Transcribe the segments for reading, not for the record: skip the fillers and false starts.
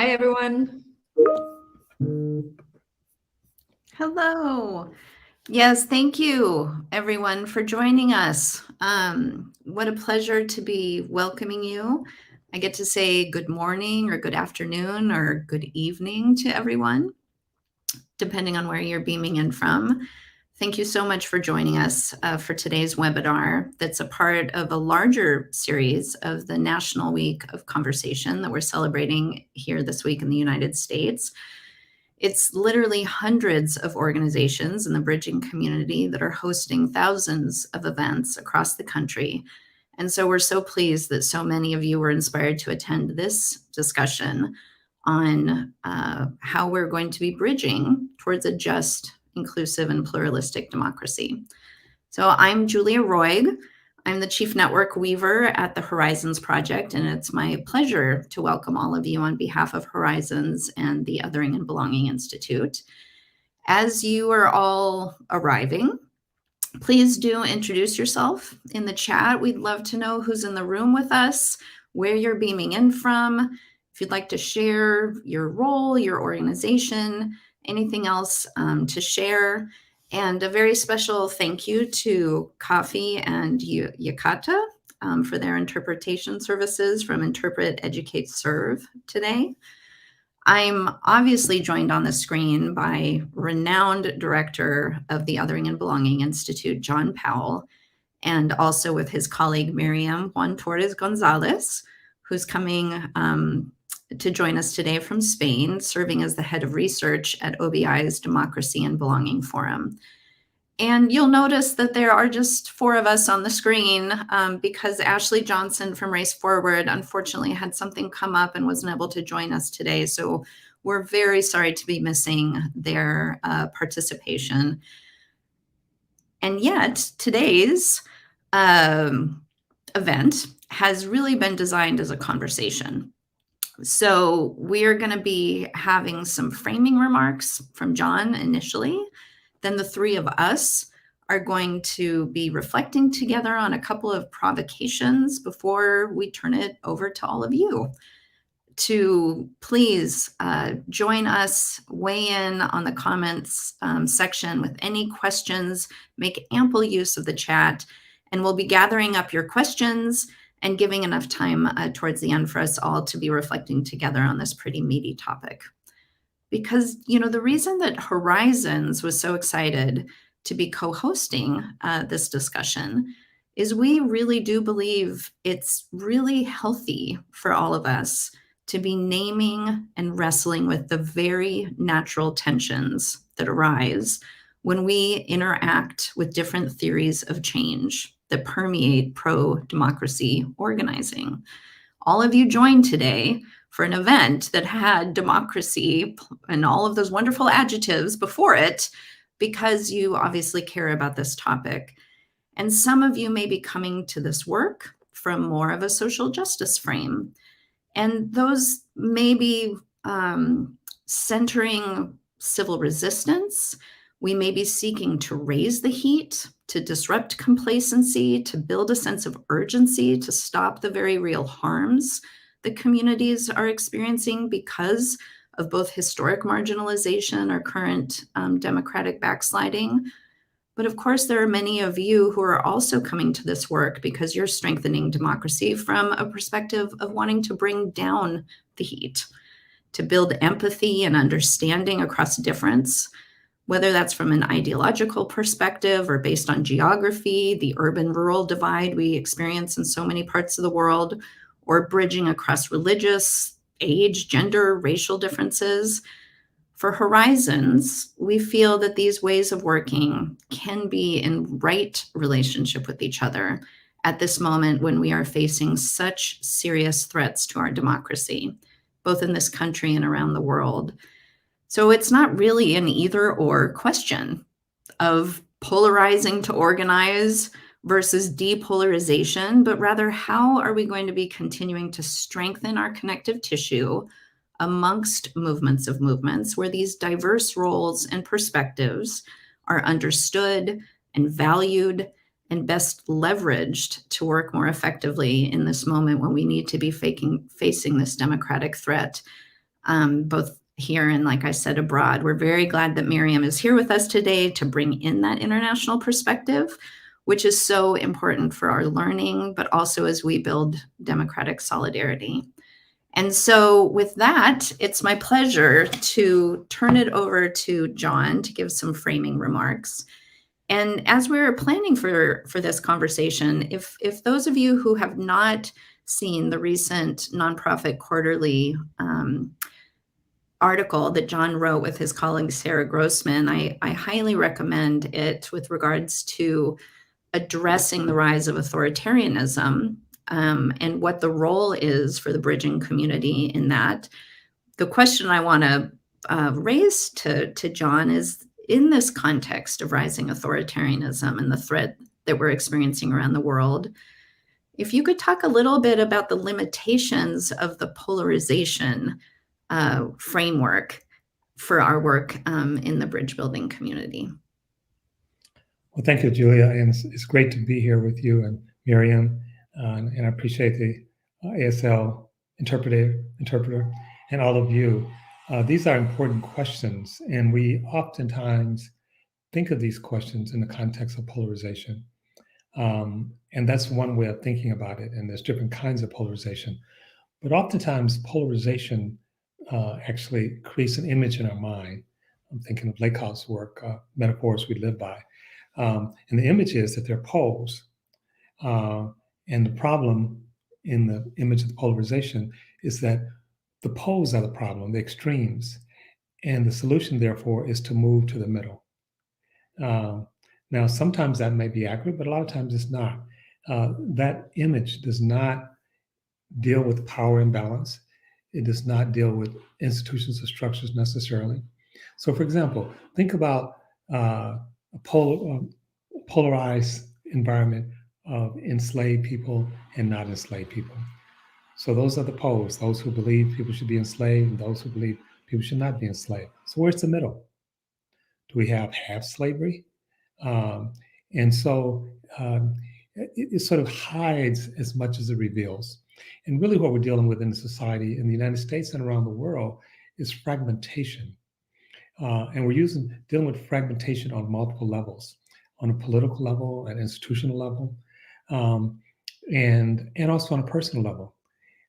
Hi, everyone. Hello. Yes, thank you, everyone, for joining us. What a pleasure to be welcoming you. I get to say good morning or good afternoon or good evening to everyone, depending on where you're beaming in from. Thank you so much for joining us for today's webinar that's a part of a larger series of the National Week of Conversation that we're celebrating here this week in the United States. It's literally hundreds of organizations in the bridging community that are hosting thousands of events across the country. And so we're so pleased that so many of you were inspired to attend this discussion on how we're going to be bridging towards a just, inclusive, and pluralistic democracy. So I'm Julia Roig. I'm the Chief Network Weaver at the Horizons Project, and it's my pleasure to welcome all of you on behalf of Horizons and the Othering and Belonging Institute. As you are all arriving, please do introduce yourself in the chat. We'd love to know who's in the room with us, where you're beaming in from, if you'd like to share your role, your organization, anything else to share. And a very special thank you to Coffee and Yakata for their interpretation services from Interpret, Educate, Serve today. I'm obviously joined on the screen by renowned director of the Othering and Belonging Institute, John Powell, and also with his colleague, Miriam Juan Torres Gonzalez, who's coming to join us today from Spain, serving as the head of research at OBI's Democracy and Belonging Forum. And you'll notice that there are just four of us on the screen because Ashley Johnson from Race Forward unfortunately had something come up and wasn't able to join us today. So we're very sorry to be missing their participation. And yet today's event has really been designed as a conversation. So we're going to be having some framing remarks from John initially. Then the three of us are going to be reflecting together on a couple of provocations before we turn it over to all of you to please join us, weigh in on the comments section with any questions, make ample use of the chat, and we'll be gathering up your questions and giving enough time towards the end for us all to be reflecting together on this pretty meaty topic. Because, you know, the reason that Horizons was so excited to be co-hosting this discussion is we really do believe it's really healthy for all of us to be naming and wrestling with the very natural tensions that arise when we interact with different theories of change that permeate pro-democracy organizing. All of you joined today for an event that had democracy and all of those wonderful adjectives before it because you obviously care about this topic. And some of you may be coming to this work from more of a social justice frame. And those may be centering civil resistance. We may be seeking to raise the heat, to disrupt complacency, to build a sense of urgency, to stop the very real harms that communities are experiencing because of both historic marginalization or current democratic backsliding. But of course, there are many of you who are also coming to this work because you're strengthening democracy from a perspective of wanting to bring down the heat, to build empathy and understanding across difference, whether that's from an ideological perspective or based on geography, the urban-rural divide we experience in so many parts of the world, or bridging across religious, age, gender, racial differences. For Horizons, we feel that these ways of working can be in right relationship with each other at this moment when we are facing such serious threats to our democracy, both in this country and around the world. So it's not really an either-or question of polarizing to organize versus depolarization, but rather how are we going to be continuing to strengthen our connective tissue amongst movements of movements where these diverse roles and perspectives are understood and valued and best leveraged to work more effectively in this moment when we need to be facing this democratic threat both here and, like I said, abroad. We're very glad that Miriam is here with us today to bring in that international perspective, which is so important for our learning, but also as we build democratic solidarity. And so with that, it's my pleasure to turn it over to John to give some framing remarks. And as we're planning for this conversation, if those of you who have not seen the recent Nonprofit Quarterly article that John wrote with his colleague Sarah Grossman, I highly recommend it with regards to addressing the rise of authoritarianism and what the role is for the bridging community in that. The question I want to raise to John is, in this context of rising authoritarianism and the threat that we're experiencing around the world, if you could talk a little bit about the limitations of the polarization framework for our work in the bridge building community. Well, thank you, Julia. And it's great to be here with you and Miriam. And I appreciate the ASL interpreter and all of you. These are important questions, and we oftentimes think of these questions in the context of polarization. And that's one way of thinking about it. And there's different kinds of polarization. But oftentimes, polarization actually creates an image in our mind. I'm thinking of Lakoff's work, Metaphors We Live By. And the image is that they're poles. And the problem in the image of the polarization is that the poles are the problem, the extremes. And the solution, therefore, is to move to the middle. Now, sometimes that may be accurate, but a lot of times it's not. That image does not deal with power imbalance. It does not deal with institutions or structures necessarily. So, for example, think about a polarized environment of enslaved people and not enslaved people. So those are the poles, those who believe people should be enslaved and those who believe people should not be enslaved. So where's the middle? Do we have half slavery? And so it sort of hides as much as it reveals. And really what we're dealing with in the society in the United States and around the world is fragmentation. And we're dealing with fragmentation on multiple levels, on a political level, an institutional level, and also on a personal level.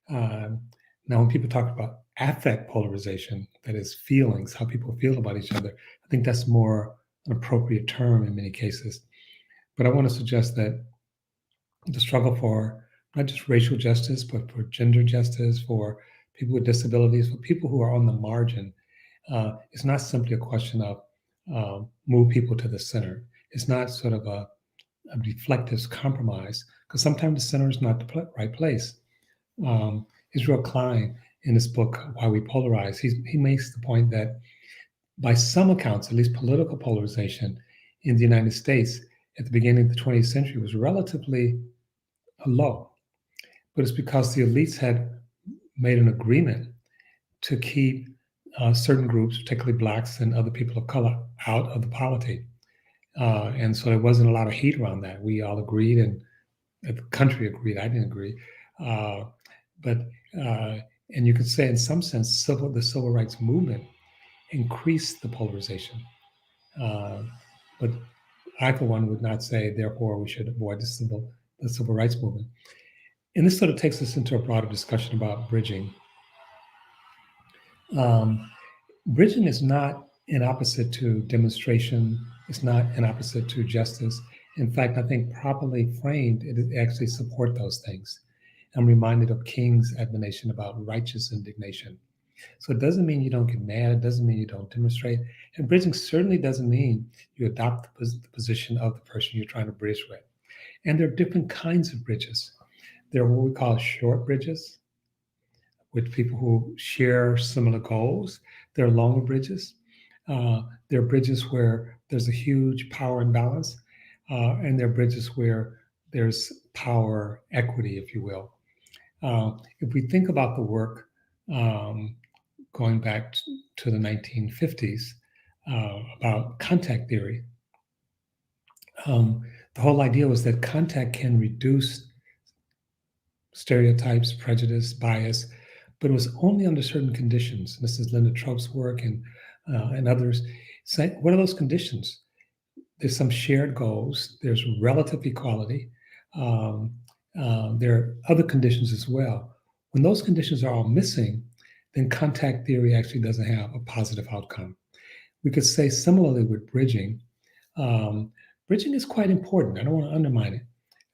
Now, when people talk about affect polarization, that is feelings, how people feel about each other, I think that's more an appropriate term in many cases. But I want to suggest that the struggle for not just racial justice, but for gender justice, for people with disabilities, for people who are on the margin, it's not simply a question of move people to the center. It's not sort of a reflective compromise, because sometimes the center is not the right place. Israel Klein, in his book, Why We Polarize, he makes the point that by some accounts, at least political polarization in the United States at the beginning of the 20th century was relatively low. But it's because the elites had made an agreement to keep certain groups, particularly Blacks and other people of color, out of the polity. And so there wasn't a lot of heat around that. We all agreed, and the country agreed. I didn't agree. And you could say, in some sense, the civil rights movement increased the polarization. But I, for one, would not say, therefore, we should avoid the civil rights movement. And this sort of takes us into a broader discussion about bridging. Bridging is not an opposite to demonstration. It's not an opposite to justice. In fact, I think properly framed, it actually support those things. I'm reminded of King's admonition about righteous indignation. So it doesn't mean you don't get mad. It doesn't mean you don't demonstrate. And bridging certainly doesn't mean you adopt the position of the person you're trying to bridge with. And there are different kinds of bridges. There are what we call short bridges with people who share similar goals. There are longer bridges. There are bridges where there's a huge power imbalance. And there are bridges where there's power equity, if you will. If we think about the work going back to the 1950s about contact theory, the whole idea was that contact can reduce stereotypes, prejudice, bias but it was only under certain conditions. This is Linda Trope's work and others. Say, what are those conditions? There's some shared goals. There's relative equality. Um, there are other conditions as well. When those conditions are all missing, then contact theory actually doesn't have a positive outcome. We could say similarly with bridging. Bridging is quite important. I don't want to undermine it.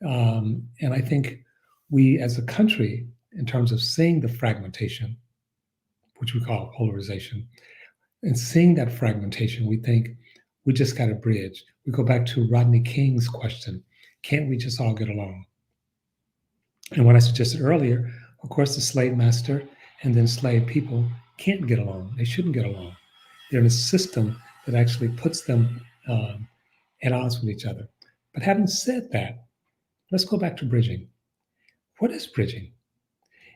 And I think we as a country, in terms of seeing the fragmentation, which we call polarization, and seeing that fragmentation, we think we just got to bridge. We go back to Rodney King's question, can't we just all get along? And what I suggested earlier, of course, the slave master and then slave people can't get along. They shouldn't get along. They're in a system that actually puts them at odds with each other. But having said that, let's go back to bridging. What is bridging?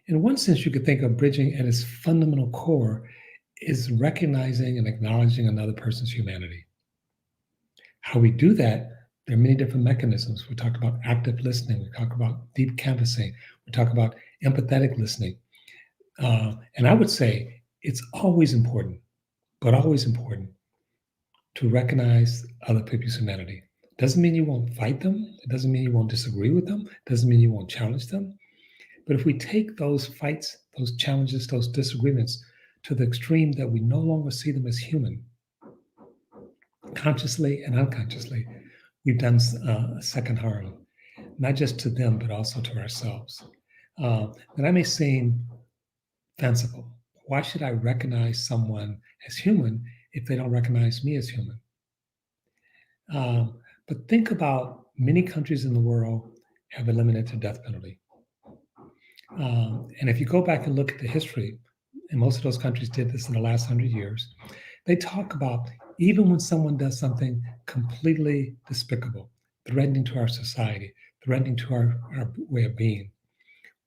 In one sense, you could think of bridging at its fundamental core is recognizing and acknowledging another person's humanity. How we do that, there are many different mechanisms. We talked about active listening. We talk about deep canvassing. We talk about empathetic listening. And I would say it's always important, but always important to recognize other people's humanity. Doesn't mean you won't fight them. It doesn't mean you won't disagree with them. It doesn't mean you won't challenge them. But if we take those fights, those challenges, those disagreements to the extreme that we no longer see them as human, consciously and unconsciously, we've done a second harm, not just to them, but also to ourselves. And that may seem fanciful. Why should I recognize someone as human if they don't recognize me as human? But think about many countries in the world have eliminated the death penalty. And if you go back and look at the history, and most of those countries did this in the last 100 years, they talk about even when someone does something completely despicable, threatening to our society, threatening to our way of being,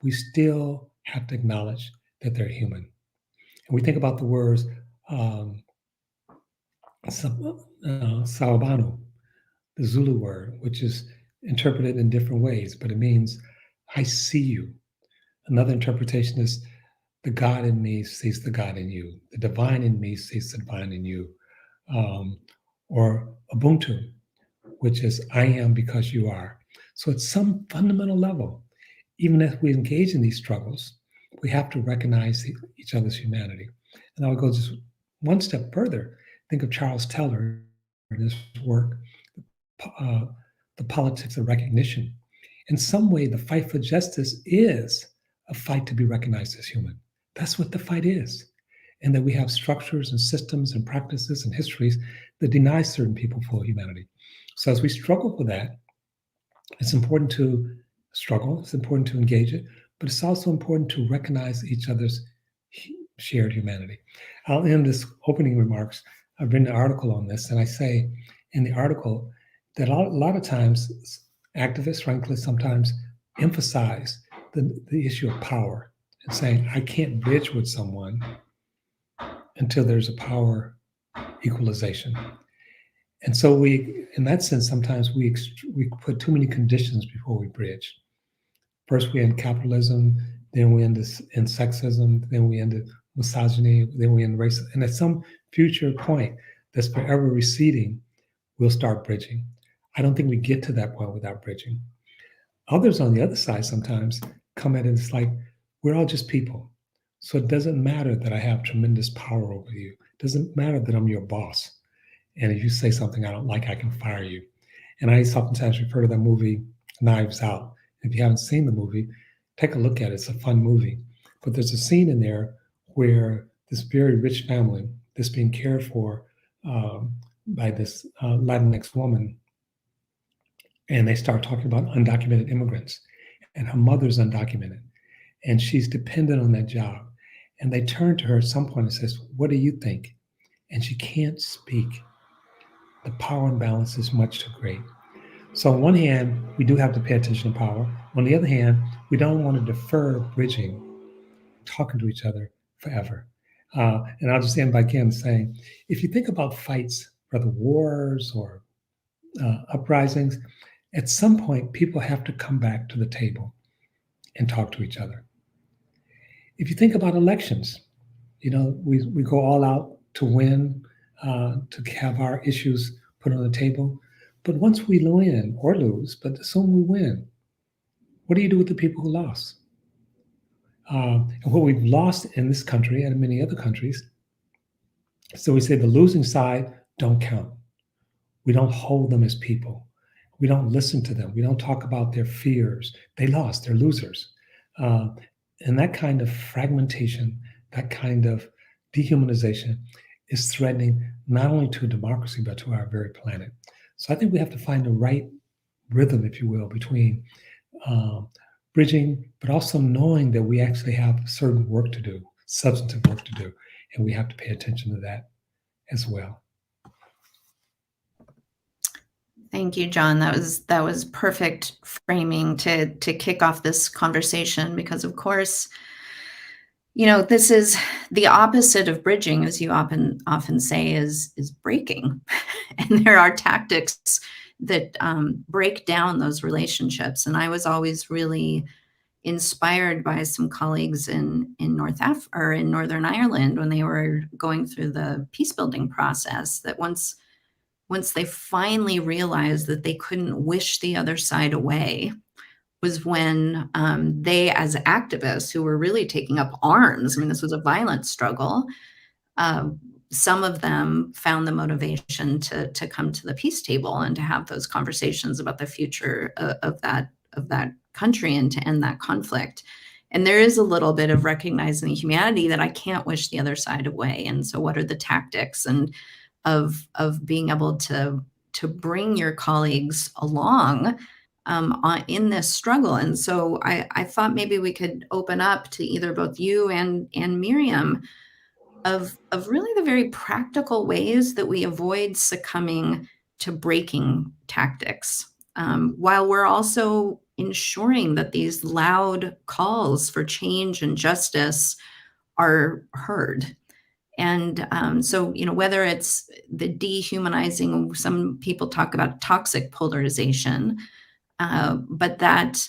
we still have to acknowledge that they're human. And we think about the words Sawabanu, the Zulu word, which is interpreted in different ways, but it means, I see you. Another interpretation is, the God in me sees the God in you. The divine in me sees the divine in you. Or Ubuntu, which is, I am because you are. So at some fundamental level, even as we engage in these struggles, we have to recognize each other's humanity. And I would go just one step further. Think of Charles Taylor in his work, The Politics of Recognition. In some way, the fight for justice is a fight to be recognized as human. That's what the fight is. And that we have structures and systems and practices and histories that deny certain people full humanity. So as we struggle with that, it's important to struggle, it's important to engage it, but it's also important to recognize each other's shared humanity. I'll end this opening remarks. I've written an article on this, and I say in the article that a lot of times activists, frankly, sometimes emphasize the issue of power and saying, I can't bridge with someone until there's a power equalization. And so we, in that sense, sometimes we put too many conditions before we bridge. First we end capitalism, then we end in sexism, then we end misogyny, then we end racism. And at some future point that's forever receding, we'll start bridging. I don't think we get to that point without bridging. Others on the other side sometimes come at it, it's like, we're all just people. So it doesn't matter that I have tremendous power over you. It doesn't matter that I'm your boss. And if you say something I don't like, I can fire you. And I sometimes refer to that movie, Knives Out. If you haven't seen the movie, take a look at it. It's a fun movie. But there's a scene in there where this very rich family that's being cared for by this Latinx woman, and they start talking about undocumented immigrants. And her mother's undocumented. And she's dependent on that job. And they turn to her at some point and says, what do you think? And she can't speak. The power imbalance is much too great. So on one hand, we do have to pay attention to power. On the other hand, we don't want to defer bridging, talking to each other forever. And I'll just end by again saying, if you think about fights, whether wars or uprisings, at some point, people have to come back to the table and talk to each other. If you think about elections, we go all out to win, to have our issues put on the table. But once we win or lose, but assume we win, what do you do with the people who lost? And what we've lost in this country and in many other countries, so we say the losing side don't count. We don't hold them as people. We don't listen to them. We don't talk about their fears. They lost, they're losers. And that kind of fragmentation, that kind of dehumanization is threatening not only to democracy, but to our very planet. So I think we have to find the right rhythm, if you will, between bridging, but also knowing that we actually have certain work to do, substantive work to do, and we have to pay attention to that as well. Thank you, John. That was perfect framing to kick off this conversation, because of course, this is the opposite of bridging, as you often say, is breaking. And there are tactics that break down those relationships. And I was always really inspired by some colleagues in Northern Ireland when they were going through the peace building process, that once they finally realized that they couldn't wish the other side away was when they, as activists who were really taking up arms, I mean, this was a violent struggle, some of them found the motivation to come to the peace table and to have those conversations about the future of that country and to end that conflict. And there is a little bit of recognizing the humanity that I can't wish the other side away. And so what are the tactics and of being able to bring your colleagues along in this struggle? And so I thought maybe we could open up to either both you and Miriam of really the very practical ways that we avoid succumbing to breaking tactics, while we're also ensuring that these loud calls for change and justice are heard. And so, whether it's the dehumanizing, some people talk about toxic polarization, but that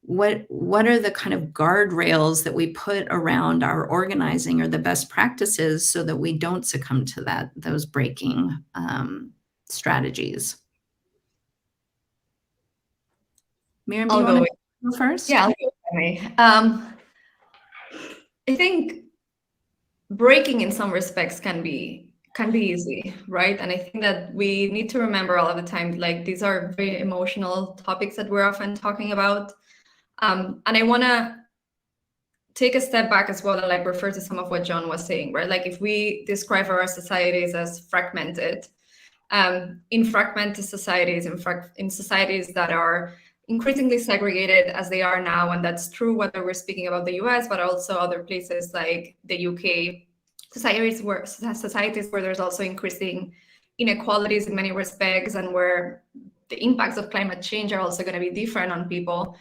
what are the kind of guardrails that we put around our organizing, or the best practices, so that we don't succumb to those breaking strategies? Miriam, do you want to go first? Yeah, I'll go. I think breaking in some respects can be easy, right? And I think that we need to remember all of the time, like, these are very emotional topics that we're often talking about. And I want to take a step back as well and like refer to some of what John was saying, right? Like, if we describe our societies as fragmented, in fragmented societies, in societies that are increasingly segregated as they are now, and that's true whether we're speaking about the US, but also other places like the UK, societies where there's also increasing inequalities in many respects, and where the impacts of climate change are also going to be different on people.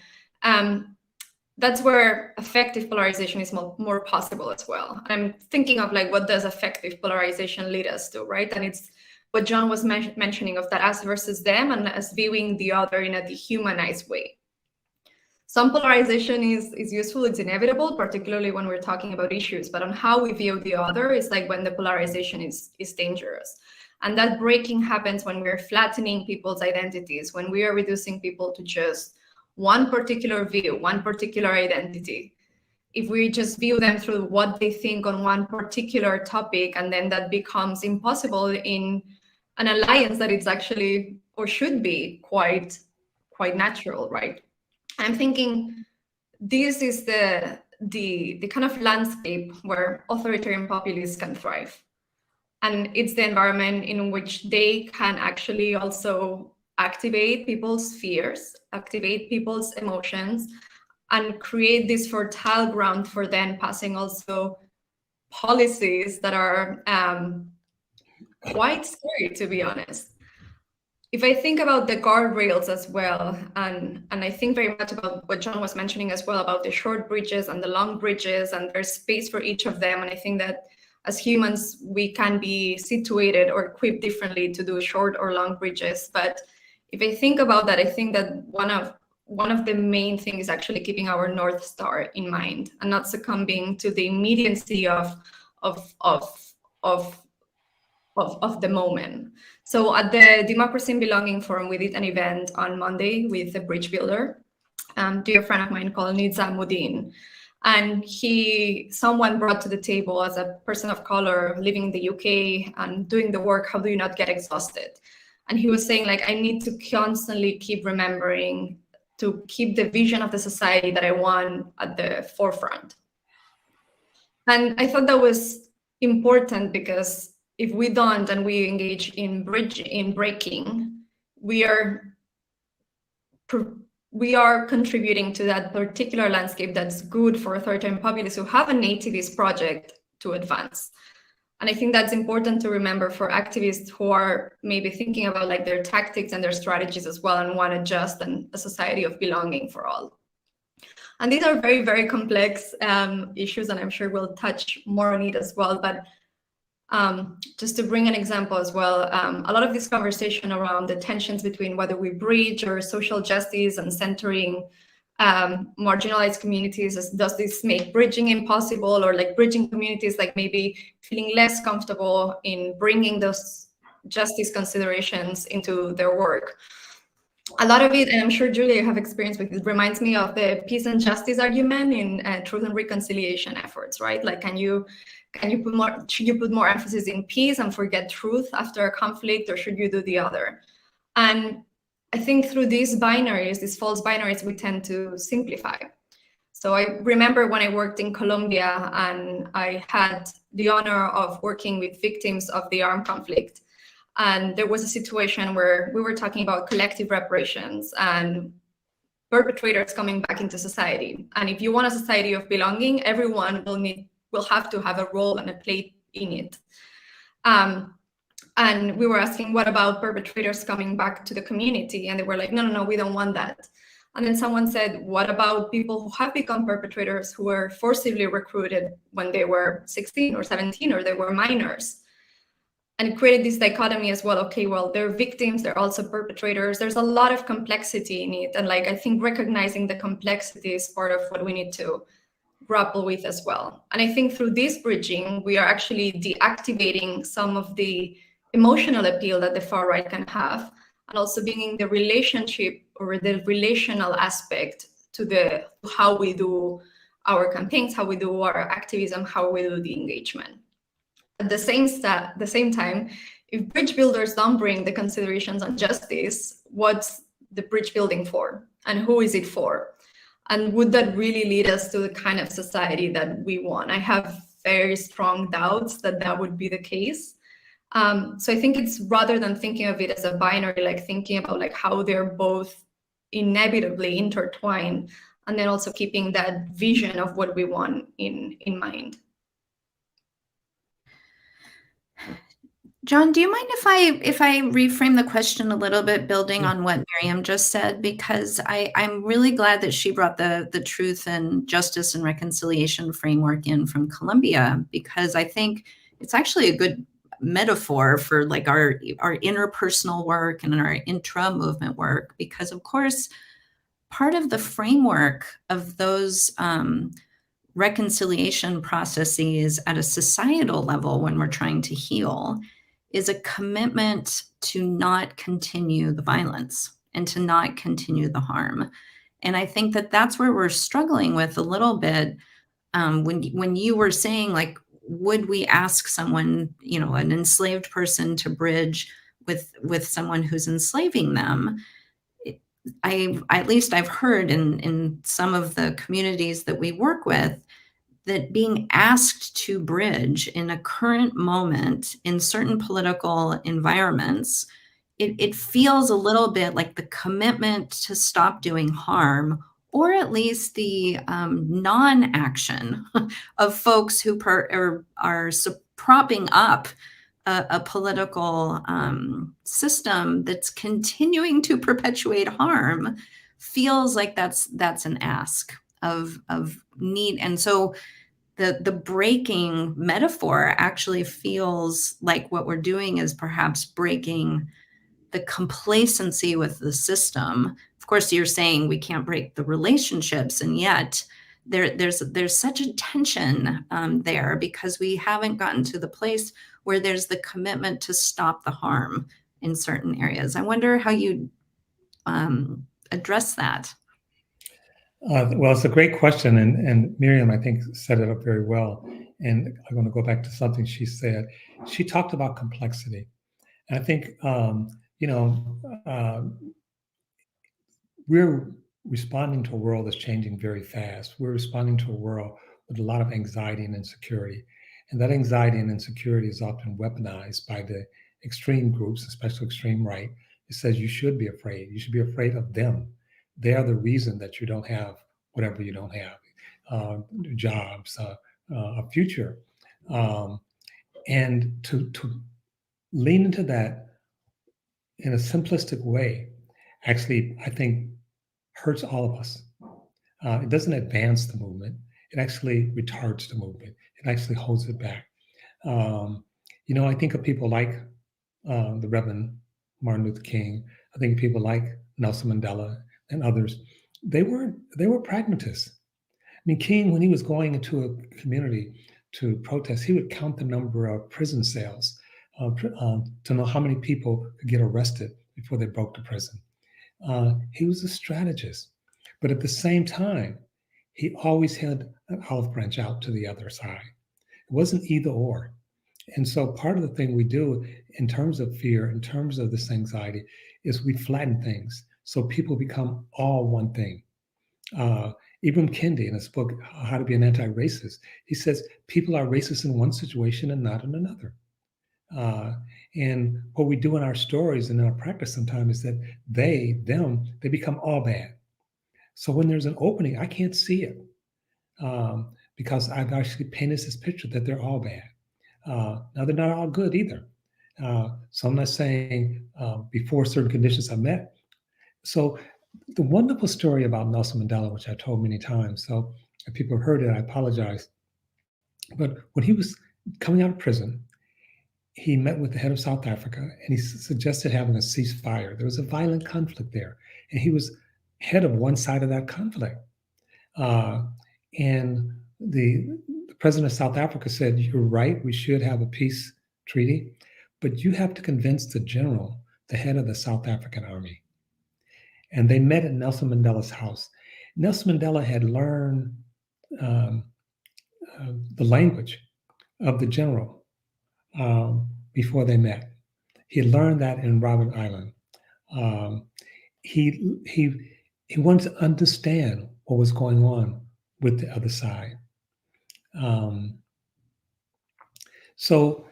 That's where effective polarization is more possible as well. I'm thinking of like, what does effective polarization lead us to, right? And it's what John was mentioning of that us versus them, and us viewing the other in a dehumanized way. Some polarization is useful, it's inevitable, particularly when we're talking about issues, but on how we view the other is like when the polarization is dangerous. And that breaking happens when we're flattening people's identities, when we are reducing people to just one particular view, one particular identity. If we just view them through what they think on one particular topic, and then that becomes impossible in an alliance that it's actually, or should be, quite natural, right? I'm thinking this is the kind of landscape where authoritarian populists can thrive. And it's the environment in which they can actually also activate people's fears, activate people's emotions, and create this fertile ground for then passing also policies that are quite scary, to be honest. If I think about the guardrails as well, and I think very much about what John was mentioning as well about the short bridges and the long bridges, and there's space for each of them. And I think that as humans, we can be situated or equipped differently to do short or long bridges. But if I think about that, I think that one of the main things is actually keeping our North Star in mind and not succumbing to the immediacy of the moment. So at the Democracy and Belonging Forum, we did an event on Monday with a bridge builder, dear friend of mine called Nizamuddin. And someone brought to the table, as a person of color living in the UK and doing the work, how do you not get exhausted? And he was saying, like, I need to constantly keep remembering to keep the vision of the society that I want at the forefront. And I thought that was important, because if we don't and we engage in breaking, we are contributing to that particular landscape that's good for authoritarian populists who have a nativist project to advance. And I think that's important to remember for activists who are maybe thinking about like their tactics and their strategies as well, and want to just a society of belonging for all. And these are very, very complex issues, and I'm sure we'll touch more on it as well. But just to bring an example as well, a lot of this conversation around the tensions between whether we bridge or social justice and centering marginalized communities, does this make bridging impossible, or like bridging communities like maybe feeling less comfortable in bringing those justice considerations into their work? A lot of it, and I'm sure Julia you have experience with it, reminds me of the peace and justice argument in truth and reconciliation efforts, right? Like, should you put more emphasis in peace and forget truth after a conflict, or should you do the other? And I think through these binaries, these false binaries, we tend to simplify. So I remember when I worked in Colombia, and I had the honor of working with victims of the armed conflict. And there was a situation where we were talking about collective reparations and perpetrators coming back into society. And if you want a society of belonging, everyone will have to have a role and a plate in it. And we were asking, what about perpetrators coming back to the community? And they were like, no, we don't want that. And then someone said, what about people who have become perpetrators, who were forcibly recruited when they were 16 or 17, or they were minors? And it created this dichotomy as well. Okay, well, they're victims, they're also perpetrators. There's a lot of complexity in it. And like, I think recognizing the complexity is part of what we need to grapple with as well. And I think through this bridging, we are actually deactivating some of the emotional appeal that the far right can have, and also bringing the relationship or the relational aspect to how we do our campaigns, how we do our activism, how we do the engagement. At the same time, if bridge builders don't bring the considerations on justice, what's the bridge building for? And who is it for? And would that really lead us to the kind of society that we want? I have very strong doubts that that would be the case. So I think it's, rather than thinking of it as a binary, like thinking about like how they're both inevitably intertwined, and then also keeping that vision of what we want in mind. John, do you mind if I reframe the question a little bit, building on what Miriam just said? Because I'm really glad that she brought the truth and justice and reconciliation framework in from Colombia, because I think it's actually a good metaphor for like our interpersonal work and our intra-movement work, because of course, part of the framework of those reconciliation processes at a societal level when we're trying to heal is a commitment to not continue the violence and to not continue the harm. And I think that that's where we're struggling with a little bit. When you were saying, like, would we ask someone, an enslaved person to bridge with someone who's enslaving them? At least I've heard in some of the communities that we work with, that being asked to bridge in a current moment in certain political environments, it feels a little bit like the commitment to stop doing harm, or at least the non-action of folks who are propping up a political system that's continuing to perpetuate harm. Feels like that's an ask of need. And so the breaking metaphor actually feels like what we're doing is perhaps breaking the complacency with the system. Of course, you're saying we can't break the relationships, and yet there's such a tension there, because we haven't gotten to the place where there's the commitment to stop the harm in certain areas. I wonder how you address that. Well, it's a great question, and Miriam, I think, set it up very well. And I'm going to go back to something she said. She talked about complexity, and I think we're responding to a world that's changing very fast. We're responding to a world with a lot of anxiety and insecurity, and that anxiety and insecurity is often weaponized by the extreme groups, especially extreme right. It says you should be afraid. You should be afraid of them. They are the reason that you don't have whatever you don't have, jobs, a future. And to lean into that in a simplistic way, actually, I think hurts all of us. It doesn't advance the movement. It actually retards the movement. It actually holds it back. I think of people like the Reverend Martin Luther King. I think of people like Nelson Mandela and others. They were pragmatists. I mean, King, when he was going into a community to protest, he would count the number of prison cells to know how many people could get arrested before they broke the prison. He was a strategist, but at the same time, he always had an olive branch out to the other side. It wasn't either or. And so part of the thing we do in terms of fear, in terms of this anxiety, is we flatten things so people become all one thing. Ibram Kendi, in his book, How to Be an Anti-Racist, he says people are racist in one situation and not in another. And what we do in our stories and in our practice sometimes is that they become all bad. So when there's an opening, I can't see it because I've actually painted this picture that they're all bad. Now, they're not all good either. So I'm not saying before certain conditions are met. So the wonderful story about Nelson Mandela, which I told many times, so if people have heard it, I apologize. But when he was coming out of prison, he met with the head of South Africa and he suggested having a ceasefire. There was a violent conflict there, and he was head of one side of that conflict. And the president of South Africa said, "You're right, we should have a peace treaty, but you have to convince the general, the head of the South African army." And they met at Nelson Mandela's house. Nelson Mandela had learned the language of the general before they met. He had learned that in Robben Island. He wanted to understand what was going on with the other side. So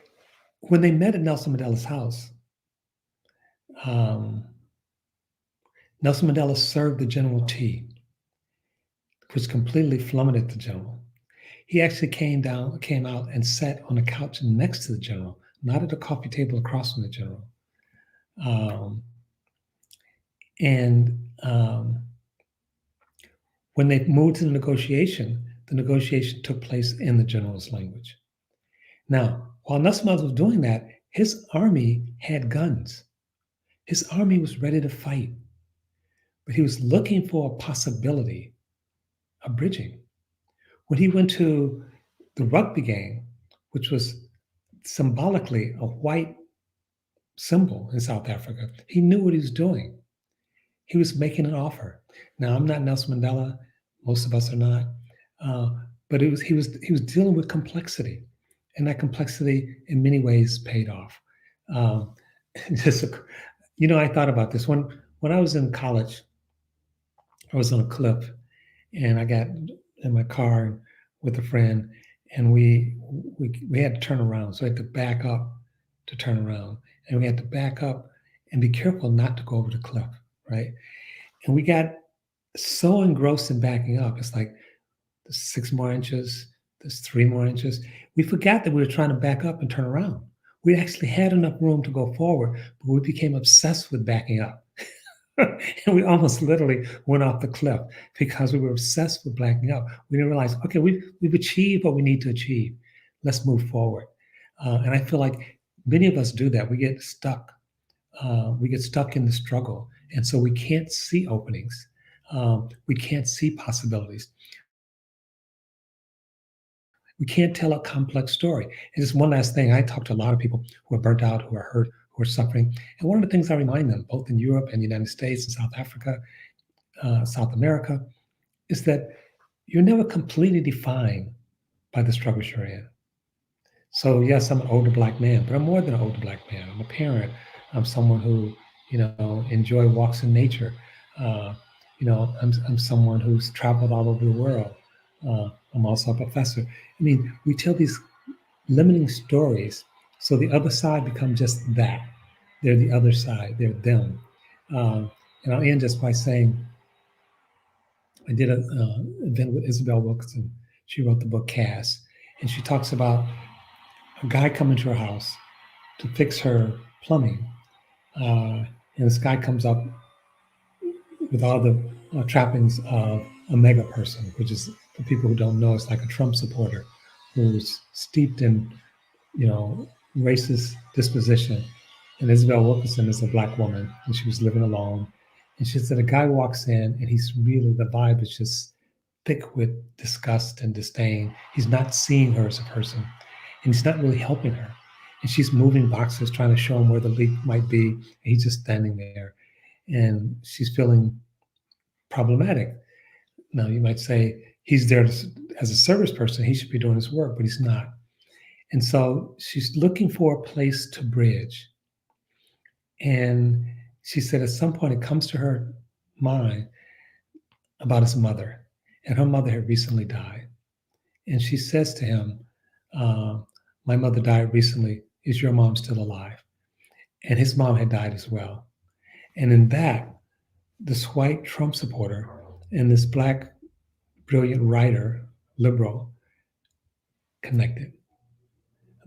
when they met at Nelson Mandela's house, Nelson Mandela served the general tea, which completely flummoxed the general. He actually came out and sat on the couch next to the general, not at the coffee table across from the general. When they moved to the negotiation took place in the general's language. Now, while Nelson Mandela was doing that, his army had guns. His army was ready to fight, but he was looking for a possibility of bridging. When he went to the rugby game, which was symbolically a white symbol in South Africa, he knew what he was doing. He was making an offer. Now, I'm not Nelson Mandela. Most of us are not. But he was dealing with complexity, and that complexity in many ways paid off. I thought about this. When I was in college, I was on a cliff, and I got in my car with a friend, and we had to turn around. So I had to back up to turn around, and we had to back up and be careful not to go over the cliff, right? And we got so engrossed in backing up. It's like there's 6 more inches, there's 3 more inches. We forgot that we were trying to back up and turn around. We actually had enough room to go forward, but we became obsessed with backing up. And we almost literally went off the cliff because we were obsessed with backing up. We didn't realize, okay, we've achieved what we need to achieve. Let's move forward. And I feel like many of us do that. We get stuck. We get stuck in the struggle And so we can't see openings. We can't see possibilities. We can't tell a complex story. And just one last thing, I talk to a lot of people who are burnt out, who are hurt, who are suffering. And one of the things I remind them, both in Europe and the United States and South Africa, South America, is that you're never completely defined by the struggles you're in. So yes, I'm an older Black man, but I'm more than an older Black man. I'm a parent. I'm someone who, enjoy walks in nature. Uh, I'm someone who's traveled all over the world. I'm also a professor. I mean, we tell these limiting stories, so the other side becomes just that. They're the other side. They're them. And I'll end just by saying, I did an event with Isabel Wilkerson. She wrote the book Cass, and she talks about a guy coming to her house to fix her plumbing. And this guy comes up with all the trappings of a mega person, which is, for people who don't know, it's like a Trump supporter who's steeped in, racist disposition. And Isabel Wilkerson is a Black woman, and she was living alone. And she said a guy walks in, and he's really, the vibe is just thick with disgust and disdain. He's not seeing her as a person, and he's not really helping her. And she's moving boxes, trying to show him where the leak might be. And he's just standing there, and she's feeling problematic. Now, you might say he's there as a service person. He should be doing his work, but he's not. And so she's looking for a place to bridge. And she said at some point it comes to her mind about his mother. And her mother had recently died. And she says to him, my mother died recently. Is your mom still alive? And his mom had died as well. And in that, this white Trump supporter and this Black brilliant writer, liberal, connected.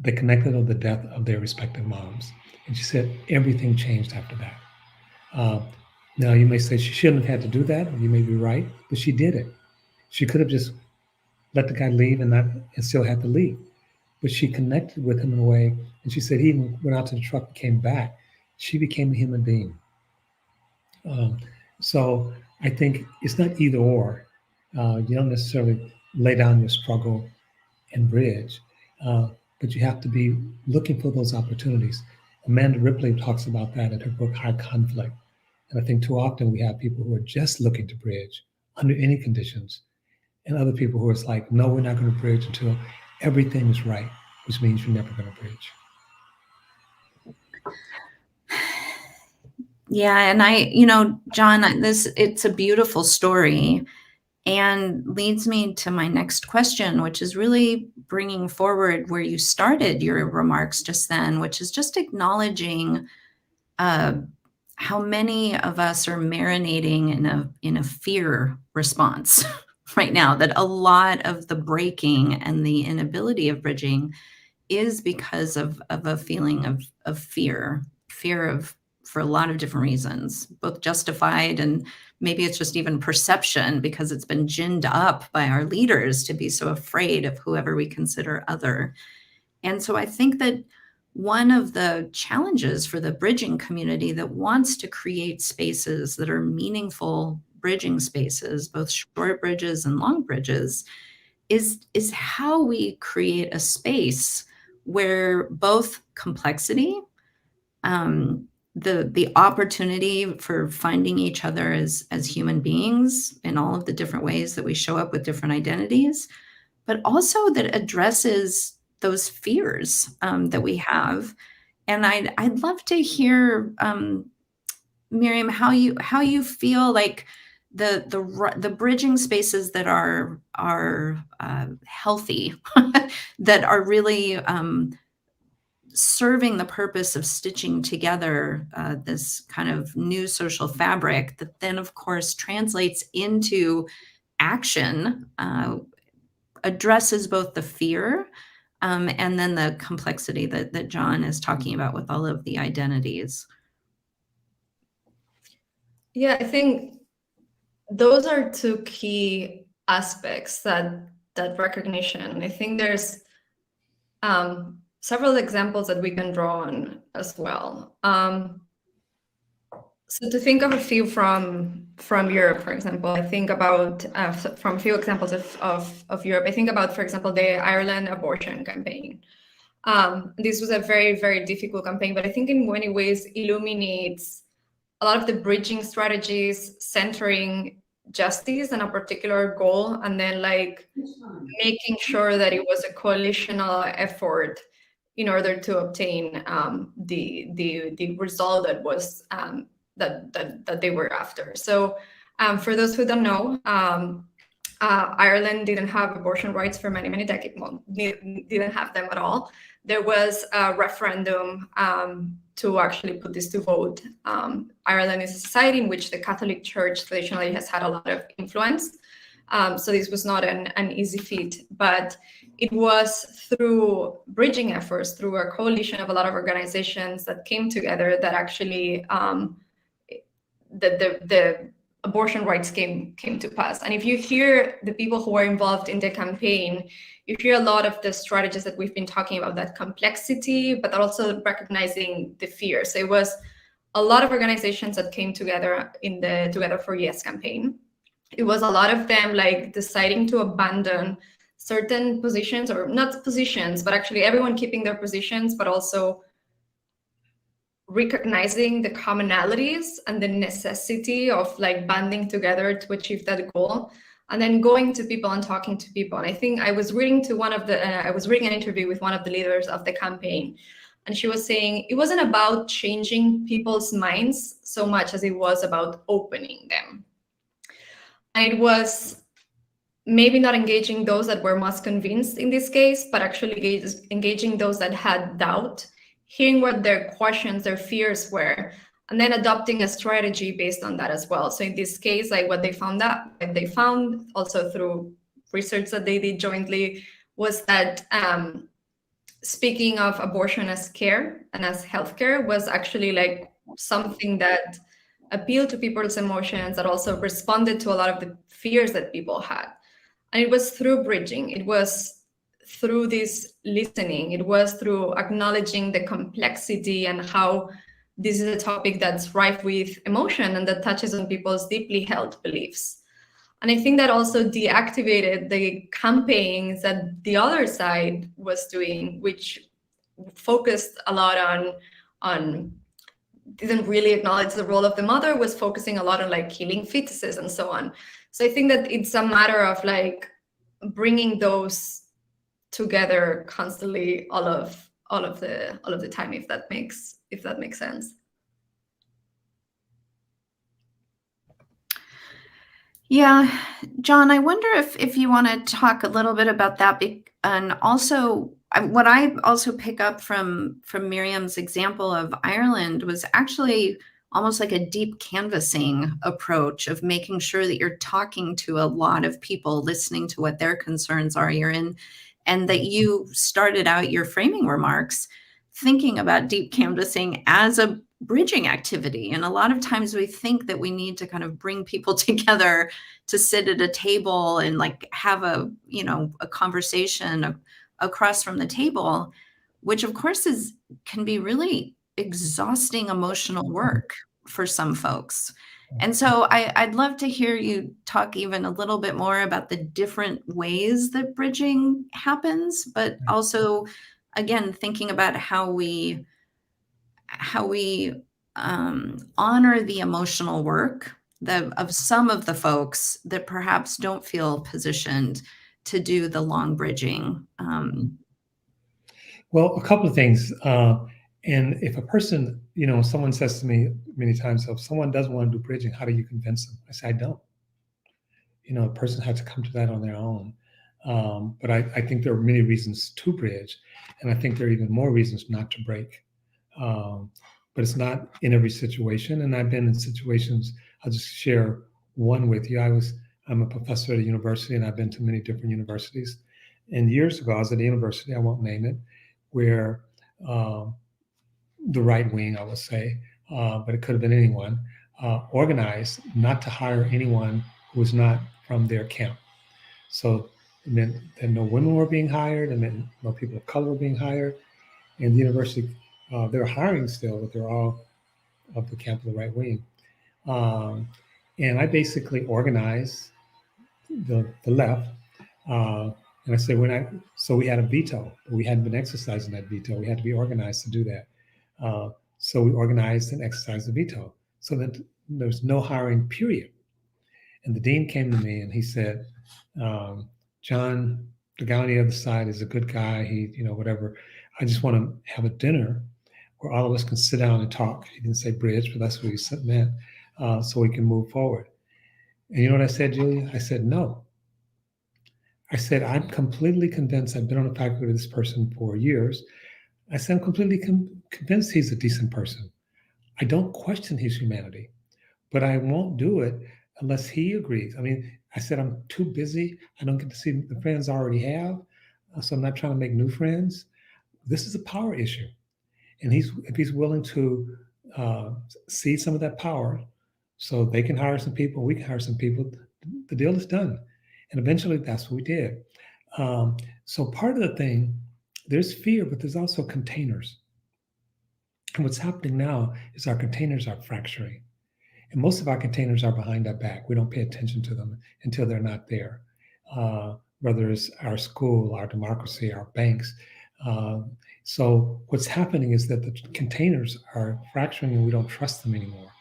They connected on the death of their respective moms. And she said everything changed after that. Now, you may say she shouldn't have had to do that, or you may be right, but she did it. She could have just let the guy leave and still had to leave. But she connected with him in a way, and she said he even went out to the truck and came back. She became a human being. So I think it's not either or. You don't necessarily lay down your struggle and bridge, but you have to be looking for those opportunities. Amanda Ripley talks about that in her book, High Conflict. And I think too often we have people who are just looking to bridge under any conditions, and other people who are like, no, we're not going to bridge until everything is right, which means you're never going to bridge. Yeah, and John, it's a beautiful story and leads me to my next question, which is really bringing forward where you started your remarks just then, which is just acknowledging how many of us are marinating in a fear response right now, that a lot of the breaking and the inability of bridging is because of a feeling of fear for a lot of different reasons, both justified and maybe it's just even perception because it's been ginned up by our leaders to be so afraid of whoever we consider other. And so I think that one of the challenges for the bridging community that wants to create spaces that are meaningful bridging spaces, both short bridges and long bridges, is how we create a space where both complexity, the opportunity for finding each other as human beings in all of the different ways that we show up with different identities, but also that addresses those fears that we have. And I'd love to hear, Miriam, how you feel like the bridging spaces that are healthy, that are really serving the purpose of stitching together this kind of new social fabric that then, of course, translates into action, addresses both the fear and then the complexity that John is talking about with all of the identities. Yeah, I think those are two key aspects that recognition. I think there's several examples that we can draw on as well. So to think of a few from Europe, for example, I think about from a few examples of Europe. I think about, for example, the Ireland abortion campaign. This was a very, very difficult campaign, but I think in many ways illuminates a lot of the bridging strategies centering justice and a particular goal, and then like making sure that it was a coalitional effort in order to obtain the result that was that they were after. So for those who don't know, Ireland didn't have abortion rights for many, many decades. Well, didn't have them at all. There was a referendum to actually put this to vote. Ireland is a society in which the Catholic Church traditionally has had a lot of influence. So this was not an easy feat, but it was through bridging efforts, through a coalition of a lot of organizations that came together that actually the abortion rights came to pass. And if you hear the people who are involved in the campaign, you hear a lot of the strategies that we've been talking about, that complexity, but also recognizing the fear. So it was a lot of organizations that came together in the Together for Yes campaign. It was a lot of them like deciding to abandon certain positions, or not positions, but actually everyone keeping their positions, but also recognizing the commonalities and the necessity of like banding together to achieve that goal, and then going to people and talking to people. And I think I was reading to one of the I was reading an interview with one of the leaders of the campaign, and she was saying it wasn't about changing people's minds so much as it was about opening them. And it was maybe not engaging those that were most convinced in this case, but actually engaging those that had doubt, hearing what their questions, their fears were, and then adopting a strategy based on that as well. So in this case, like what they found also through research that they did jointly, was that speaking of abortion as care and as healthcare was actually like something that appealed to people's emotions, that also responded to a lot of the fears that people had. And it was through bridging, it was through this listening, it was through acknowledging the complexity and how this is a topic that's rife with emotion and that touches on people's deeply held beliefs. And I think that also deactivated the campaigns that the other side was doing, which focused a lot on didn't really acknowledge the role of the mother, was focusing a lot on like killing fetuses and so on. So I think that it's a matter of like bringing those together constantly all of the time, if that makes sense. Yeah, John, I wonder if you want to talk a little bit about that, and also what I also pick up from Miriam's example of Ireland was actually almost like a deep canvassing approach of making sure that you're talking to a lot of people, listening to what their concerns are, and that you started out your framing remarks thinking about deep canvassing as a bridging activity. And a lot of times we think that we need to kind of bring people together to sit at a table and like have a conversation across from the table, which of course can be really exhausting emotional work for some folks. And so I'd love to hear you talk even a little bit more about the different ways that bridging happens, but also, again, thinking about how we honor the emotional work of some of the folks that perhaps don't feel positioned to do the long bridging. Well, a couple of things. And if a person, someone says to me many times, so if someone doesn't want to do bridging, how do you convince them? I say, I don't. A person has to come to that on their own. But I think there are many reasons to bridge. And I think there are even more reasons not to break. But it's not in every situation. And I've been in situations, I'll just share one with you. I'm a professor at a university, and I've been to many different universities. And years ago, I was at a university, I won't name it, where the right wing, I would say, but it could have been anyone, organized not to hire anyone who was not from their camp. So it meant that no women were being hired, it meant no people of color were being hired. And the university, they're hiring still, but they're all of the camp of the right wing. And I basically organized the left. And I said, so we had a veto, but we hadn't been exercising that veto. We had to be organized to do that. So we organized and exercised the veto so that there's no hiring, period. And the dean came to me and he said, John, the guy on the other side is a good guy. He, whatever. I just want to have a dinner where all of us can sit down and talk. He didn't say bridge, but that's what he meant, so we can move forward. And you know what I said, Julia? I said, no. I said, I'm completely convinced. I've been on the faculty with this person for years. I said, I'm completely convinced he's a decent person. I don't question his humanity, but I won't do it unless he agrees. I mean, I said, I'm too busy. I don't get to see the friends I already have. So I'm not trying to make new friends. This is a power issue. And if he's willing to see some of that power so they can hire some people, we can hire some people, the deal is done. And eventually that's what we did. So part of the thing, there's fear, but there's also containers. And what's happening now is our containers are fracturing. And most of our containers are behind our back. We don't pay attention to them until they're not there. Whether it's our school, our democracy, our banks. So what's happening is that the containers are fracturing and we don't trust them anymore.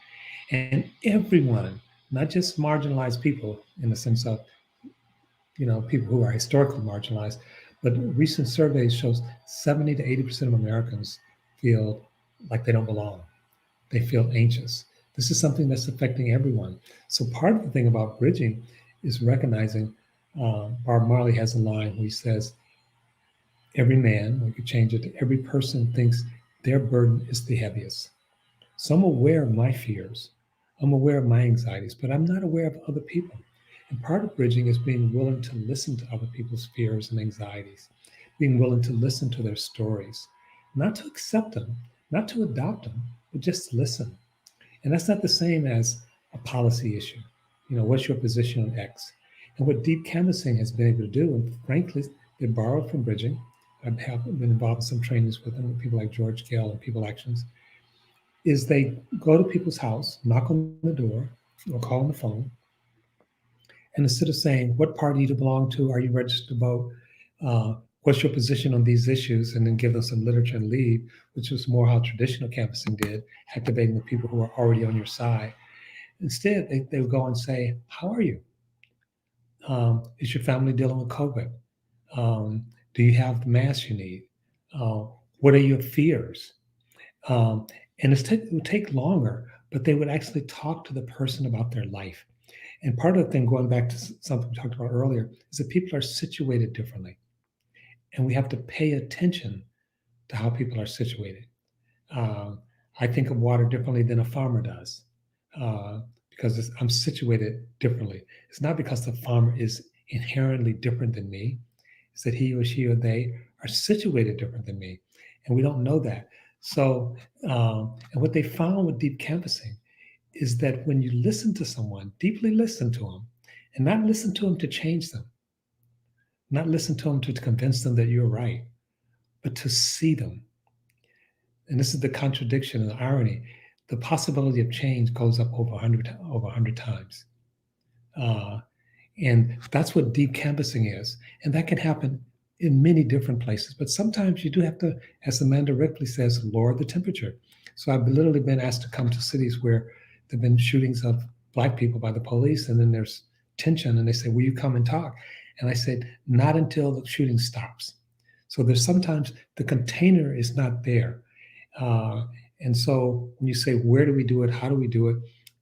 And everyone, not just marginalized people in the sense of, people who are historically marginalized, but recent surveys shows 70 to 80% of Americans feel like they don't belong. They feel anxious. This is something that's affecting everyone. So part of the thing about bridging is recognizing, Bob Marley has a line where he says, every man, we could change it to every person thinks their burden is the heaviest. So I'm aware of my fears. I'm aware of my anxieties, but I'm not aware of other people. And part of bridging is being willing to listen to other people's fears and anxieties, being willing to listen to their stories, not to accept them, not to adopt them, but just listen. And that's not the same as a policy issue. What's your position on X? And what deep canvassing has been able to do, and frankly, they borrowed from bridging. I've been involved in some trainings with them, with people like George Gale and People Actions, is they go to people's house, knock on the door, or call on the phone, and instead of saying, what party do you belong to? Are you registered to vote? What's your position on these issues? And then give them some literature and leave, which was more how traditional canvassing did, activating the people who are already on your side. Instead, they would go and say, how are you? Is your family dealing with COVID? Do you have the mask you need? What are your fears? And it would take longer, but they would actually talk to the person about their life. And part of the thing, going back to something we talked about earlier, is that people are situated differently. And we have to pay attention to how people are situated. I think of water differently than a farmer does because I'm situated differently. It's not because the farmer is inherently different than me. It's that he or she or they are situated different than me. And we don't know that. So, and what they found with deep canvassing is that when you listen to someone, deeply listen to them, and not listen to them to change them, not listen to them to convince them that you're right, but to see them. And this is the contradiction and the irony. The possibility of change goes up over 100 times. And that's what deep canvassing is. And that can happen in many different places. But sometimes you do have to, as Amanda Ripley says, lower the temperature. So I've literally been asked to come to cities where there have been shootings of Black people by the police, and then there's tension, and they say, will you come and talk? And I said, not until the shooting stops. So there's sometimes the container is not there. And so when you say, where do we do it? How do we do it?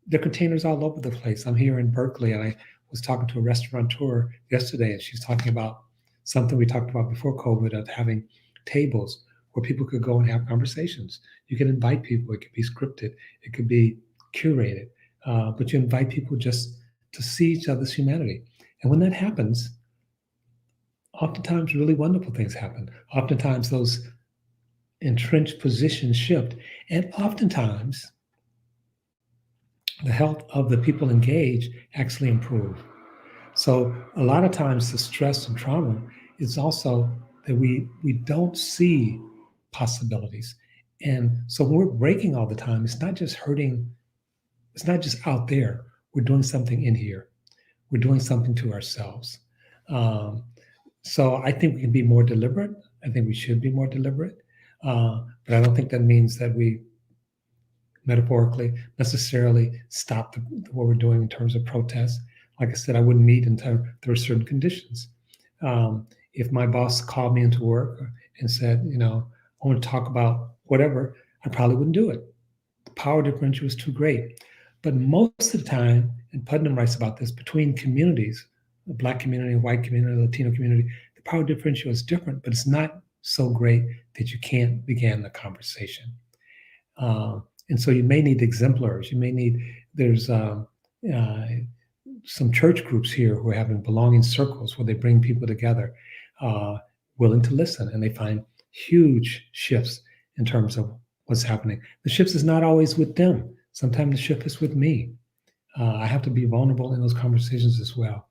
The containers all over the place. I'm here in Berkeley, and I was talking to a restaurateur yesterday, and she's talking about something we talked about before COVID, of having tables where people could go and have conversations. You can invite people. It could be scripted. It could be curated. But you invite people just to see each other's humanity. And when that happens, oftentimes really wonderful things happen. Oftentimes those entrenched positions shift. And oftentimes the health of the people engaged actually improve. So a lot of times the stress and trauma is also that we don't see possibilities. And so when we're breaking all the time, it's not just hurting It's not just out there. We're doing something in here. We're doing something to ourselves. So I think we can be more deliberate. I think we should be more deliberate. But I don't think that means that we metaphorically necessarily stop what we're doing in terms of protests. Like I said, I wouldn't meet until there were certain conditions. If my boss called me into work and said, I want to talk about whatever, I probably wouldn't do it. The power differential is too great. But most of the time, and Putnam writes about this, between communities, the Black community, white community, Latino community, the power differential is different, but it's not so great that you can't begin the conversation. And so you may need exemplars. There's some church groups here who are having belonging circles where they bring people together, willing to listen, and they find huge shifts in terms of what's happening. The shift is not always with them. Sometimes the shift is with me. I have to be vulnerable in those conversations as well.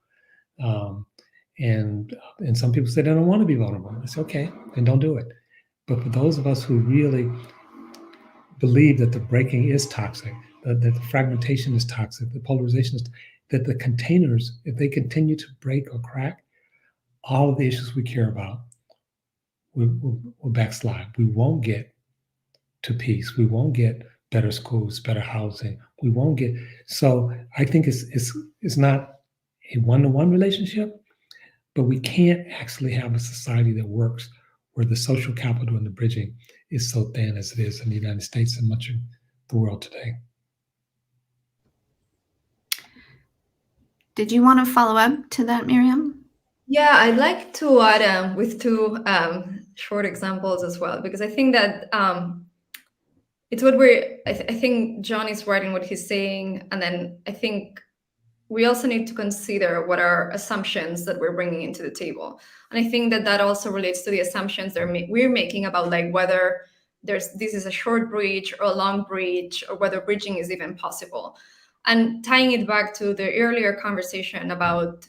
And some people say they don't want to be vulnerable. I say, okay, then don't do it. But for those of us who really believe that the breaking is toxic, that the fragmentation is toxic, the polarization is, that the containers, if they continue to break or crack, all of the issues we care about will backslide. We won't get to peace. We won't get better schools, better housing. We won't get. So I think it's not a one-to-one relationship, but we can't actually have a society that works where the social capital and the bridging is so thin as it is in the United States and much of the world today. Did you want to follow up to that, Miriam? Yeah, I'd like to add with two short examples as well, because I think that it's what I think John is right in what he's saying. And then I think we also need to consider what are assumptions that we're bringing into the table. And I think that also relates to the assumptions that we're making about like whether this is a short bridge or a long bridge, or whether bridging is even possible. And tying it back to the earlier conversation about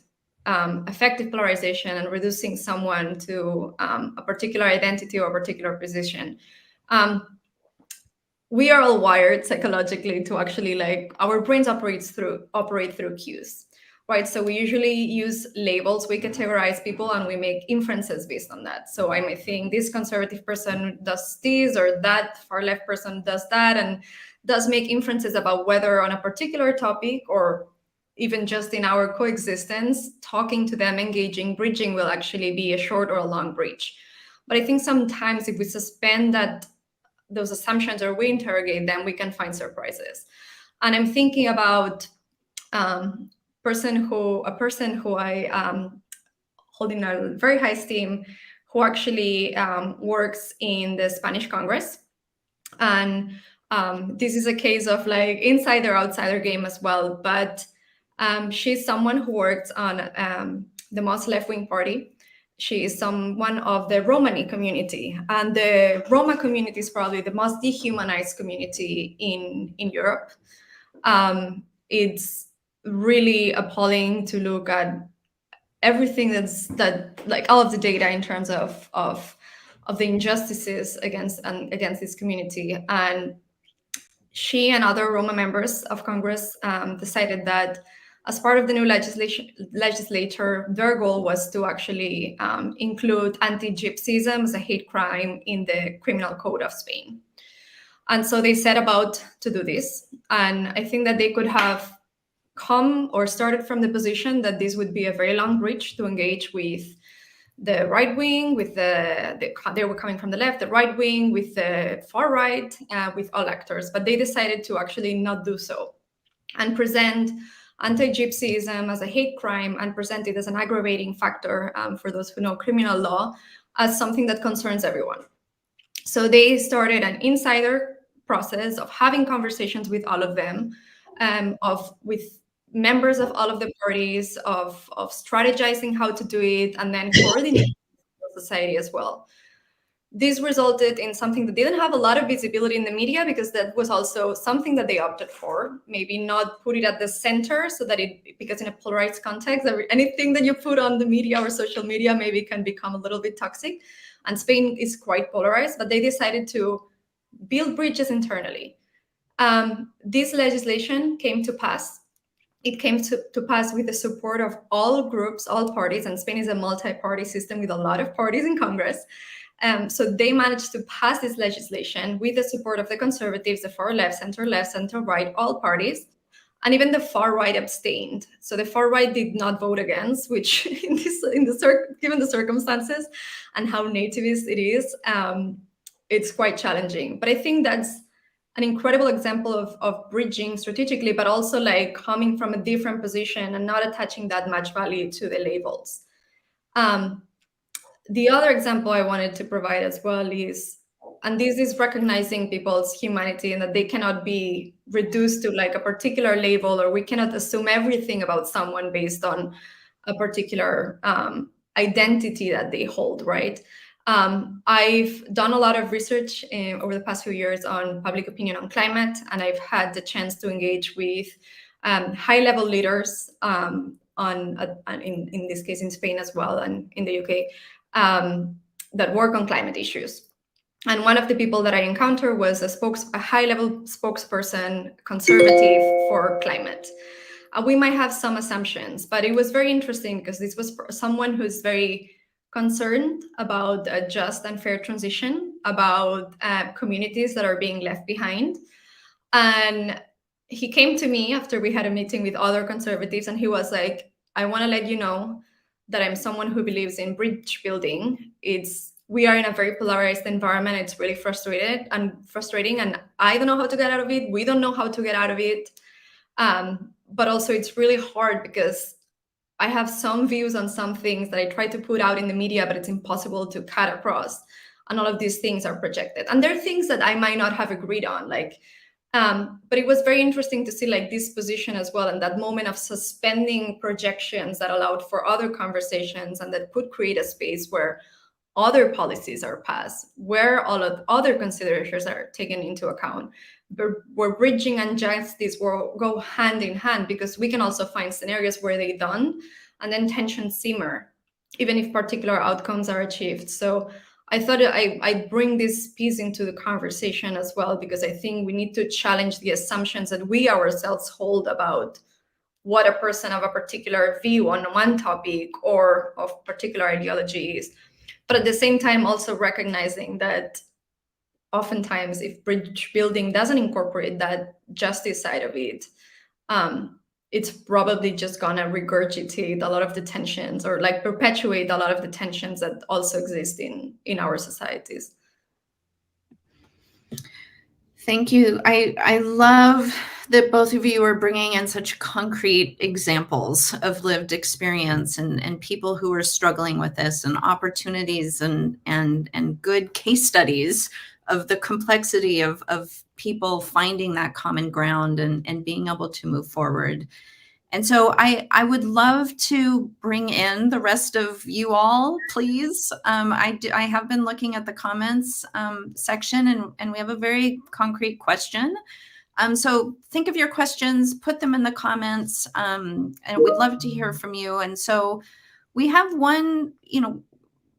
effective polarization and reducing someone to a particular identity or a particular position. We are all wired psychologically to actually, like, our brains operate through cues, right? So we usually use labels, we categorize people, and we make inferences based on that. So I might think this conservative person does this, or that far left person does that, and does make inferences about whether on a particular topic, or even just in our coexistence, talking to them, engaging, bridging will actually be a short or a long bridge. But I think sometimes if we suspend those assumptions or we interrogate them, we can find surprises. And I'm thinking about a person who I hold in a very high esteem, who actually works in the Spanish Congress. And this is a case of like insider outsider game as well, but she's someone who works on the most left-wing party. She is someone of the Romani community, and the Roma community is probably the most dehumanized community in Europe. It's really appalling to look at everything that like all of the data in terms of the injustices against this community. And she and other Roma members of Congress decided that as part of the new legislature, their goal was to actually include anti-Gypsyism as a hate crime in the criminal code of Spain. And so they set about to do this. And I think that they could have come or started from the position that this would be a very long bridge to engage with the right wing, with they were coming from the left, the right wing, with the far right, with all actors. But they decided to actually not do so and present anti-Gypsyism as a hate crime and present it as an aggravating factor, for those who know criminal law, as something that concerns everyone. So they started an insider process of having conversations with all of them, with members of all of the parties, of strategizing how to do it, and then coordinating with society as well. This resulted in something that didn't have a lot of visibility in the media, because that was also something that they opted for. Maybe not put it at the center, so that because in a polarized context, anything that you put on the media or social media maybe can become a little bit toxic. And Spain is quite polarized, but they decided to build bridges internally. This legislation came to pass. It came to pass with the support of all groups, all parties, and Spain is a multi-party system with a lot of parties in Congress. So they managed to pass this legislation with the support of the conservatives, the far left, center right, all parties, and even the far right abstained. So the far right did not vote against, which given the circumstances and how nativist it is, it's quite challenging. But I think that's an incredible example of bridging strategically, but also like coming from a different position and not attaching that much value to the labels. The other example I wanted to provide as well is, and this is recognizing people's humanity and that they cannot be reduced to like a particular label, or we cannot assume everything about someone based on a particular identity that they hold, right? I've done a lot of research over the past few years on public opinion on climate, and I've had the chance to engage with high-level leaders in this case in Spain as well, and in the UK, that work on climate issues. And one of the people that I encountered was a high-level spokesperson, conservative for climate. We might have some assumptions, but it was very interesting because this was someone who's very concerned about a just and fair transition, about communities that are being left behind. And he came to me after we had a meeting with other conservatives, and he was like, I want to let you know that I'm someone who believes in bridge building. We are in a very polarized environment. It's really frustrating, and I don't know how to get out of it. We don't know how to get out of it. But also it's really hard because I have some views on some things that I try to put out in the media, but it's impossible to cut across. And all of these things are projected. And there are things that I might not have agreed on, but it was very interesting to see like this position as well, and that moment of suspending projections that allowed for other conversations and that could create a space where other policies are passed, where all of other considerations are taken into account, where bridging and justice will go hand in hand, because we can also find scenarios where they don't, and then tensions simmer, even if particular outcomes are achieved. So I thought I'd bring this piece into the conversation as well, because I think we need to challenge the assumptions that we ourselves hold about what a person of a particular view on one topic or of particular ideology is. But at the same time, also recognizing that oftentimes if bridge building doesn't incorporate that justice side of it, it's probably just gonna regurgitate a lot of the tensions, or like perpetuate a lot of the tensions that also exist in our societies. Thank you. I love that both of you are bringing in such concrete examples of lived experience and people who are struggling with this, and opportunities and good case studies of the complexity of people finding that common ground and being able to move forward. And so I would love to bring in the rest of you all, please. I have been looking at the comments section, and we have a very concrete question. So think of your questions, put them in the comments, and we'd love to hear from you. And so we have one,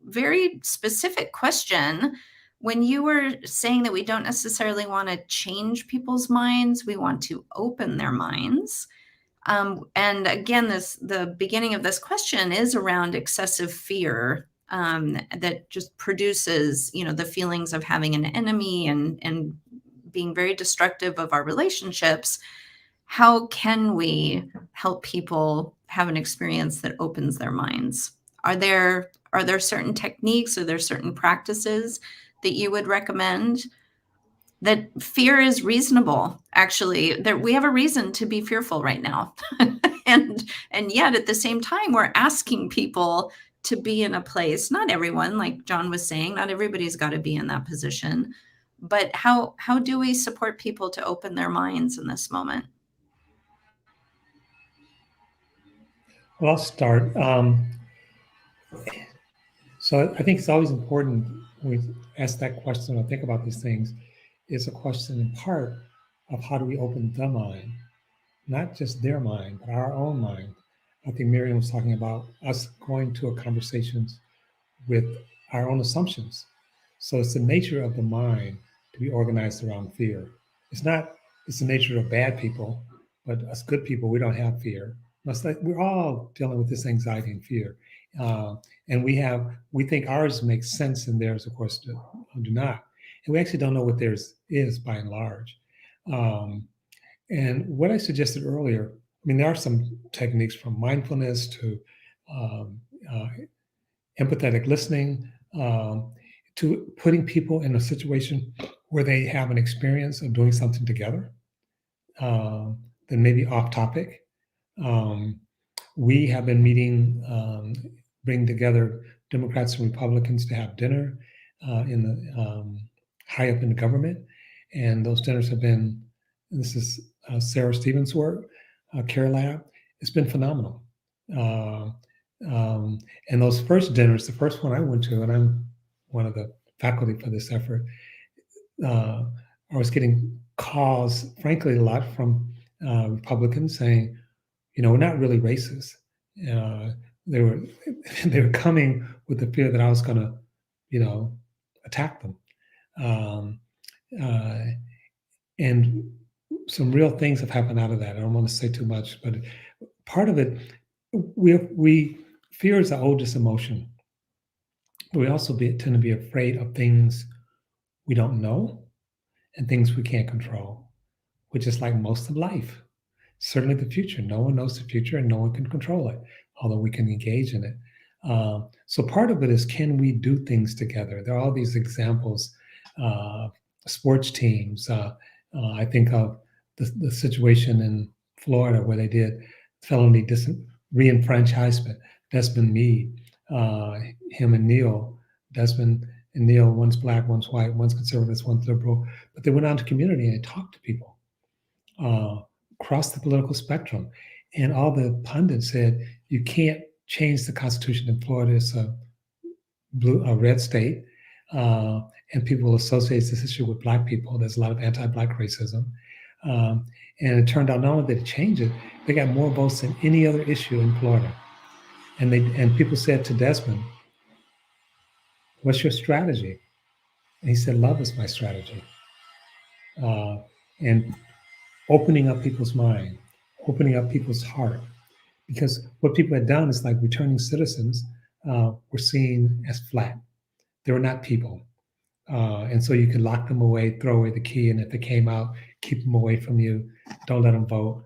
very specific question. When you were saying that we don't necessarily want to change people's minds, we want to open their minds. And again, the beginning of this question is around excessive fear that just produces, the feelings of having an enemy and being very destructive of our relationships. How can we help people have an experience that opens their minds? Are there certain techniques, or there certain practices that you would recommend? That fear is reasonable, actually. We have a reason to be fearful right now. and yet at the same time, we're asking people to be in a place, not everyone, like John was saying, not everybody's got to be in that position, but how do we support people to open their minds in this moment? Well, I'll start. So I think it's always important when we ask that question or think about these things, is a question in part of how do we open the mind, not just their mind, but our own mind. I think Miriam was talking about us going to a conversations with our own assumptions. So it's the nature of the mind to be organized around fear. It's not it's the nature of bad people, but us good people, we don't have fear. It's like we're all dealing with this anxiety and fear, uh, and we think ours makes sense, and theirs, of course, do not. And we actually don't know what theirs is by and large. Um, and what I suggested earlier, I mean, there are some techniques from mindfulness to um, uh, empathetic listening, to putting people in a situation where they have an experience of doing something together, uh, that may be off topic. Um, we have been meeting, bring together Democrats and Republicans to have dinner in the high up in the government, and those dinners have been. This is Sarah Stevens' work, Care Lab. It's been phenomenal. Uh, um, and those first dinners, the first one I went to, and I'm one of the faculty for this effort, uh, I was getting calls, frankly, a lot from Republicans saying, you know, we're not really racist. Uh, they were they were coming with the fear that I was going to, you know, attack them. Um, uh, and some real things have happened out of that. I don't want to say too much, but part of it, we fear is the oldest emotion. But we also tend to be afraid of things we don't know and things we can't control, which is like most of life. Certainly the future. No one knows the future and no one can control it, although we can engage in it. So part of it is, can we do things together? There are all these examples, sports teams. I think of the situation in Florida where they did felony reenfranchisement. Desmond Meade, him and Neil, Desmond and Neil, one's black, one's white, one's conservative, one's liberal, but they went out to community and they talked to people. Across the political spectrum. And all the pundits said, you can't change the Constitution in Florida. It's a red state. And people associate this issue with Black people. There's a lot of anti-Black racism. And it turned out not only did it change it, they got more votes than any other issue in Florida. And people said to Desmond, what's your strategy? And he said, love is my strategy. And opening up people's mind, opening up people's heart. Because what people had done is, like, returning citizens were seen as flat. They were not people. And so you could lock them away, throw away the key, and if they came out, keep them away from you, don't let them vote.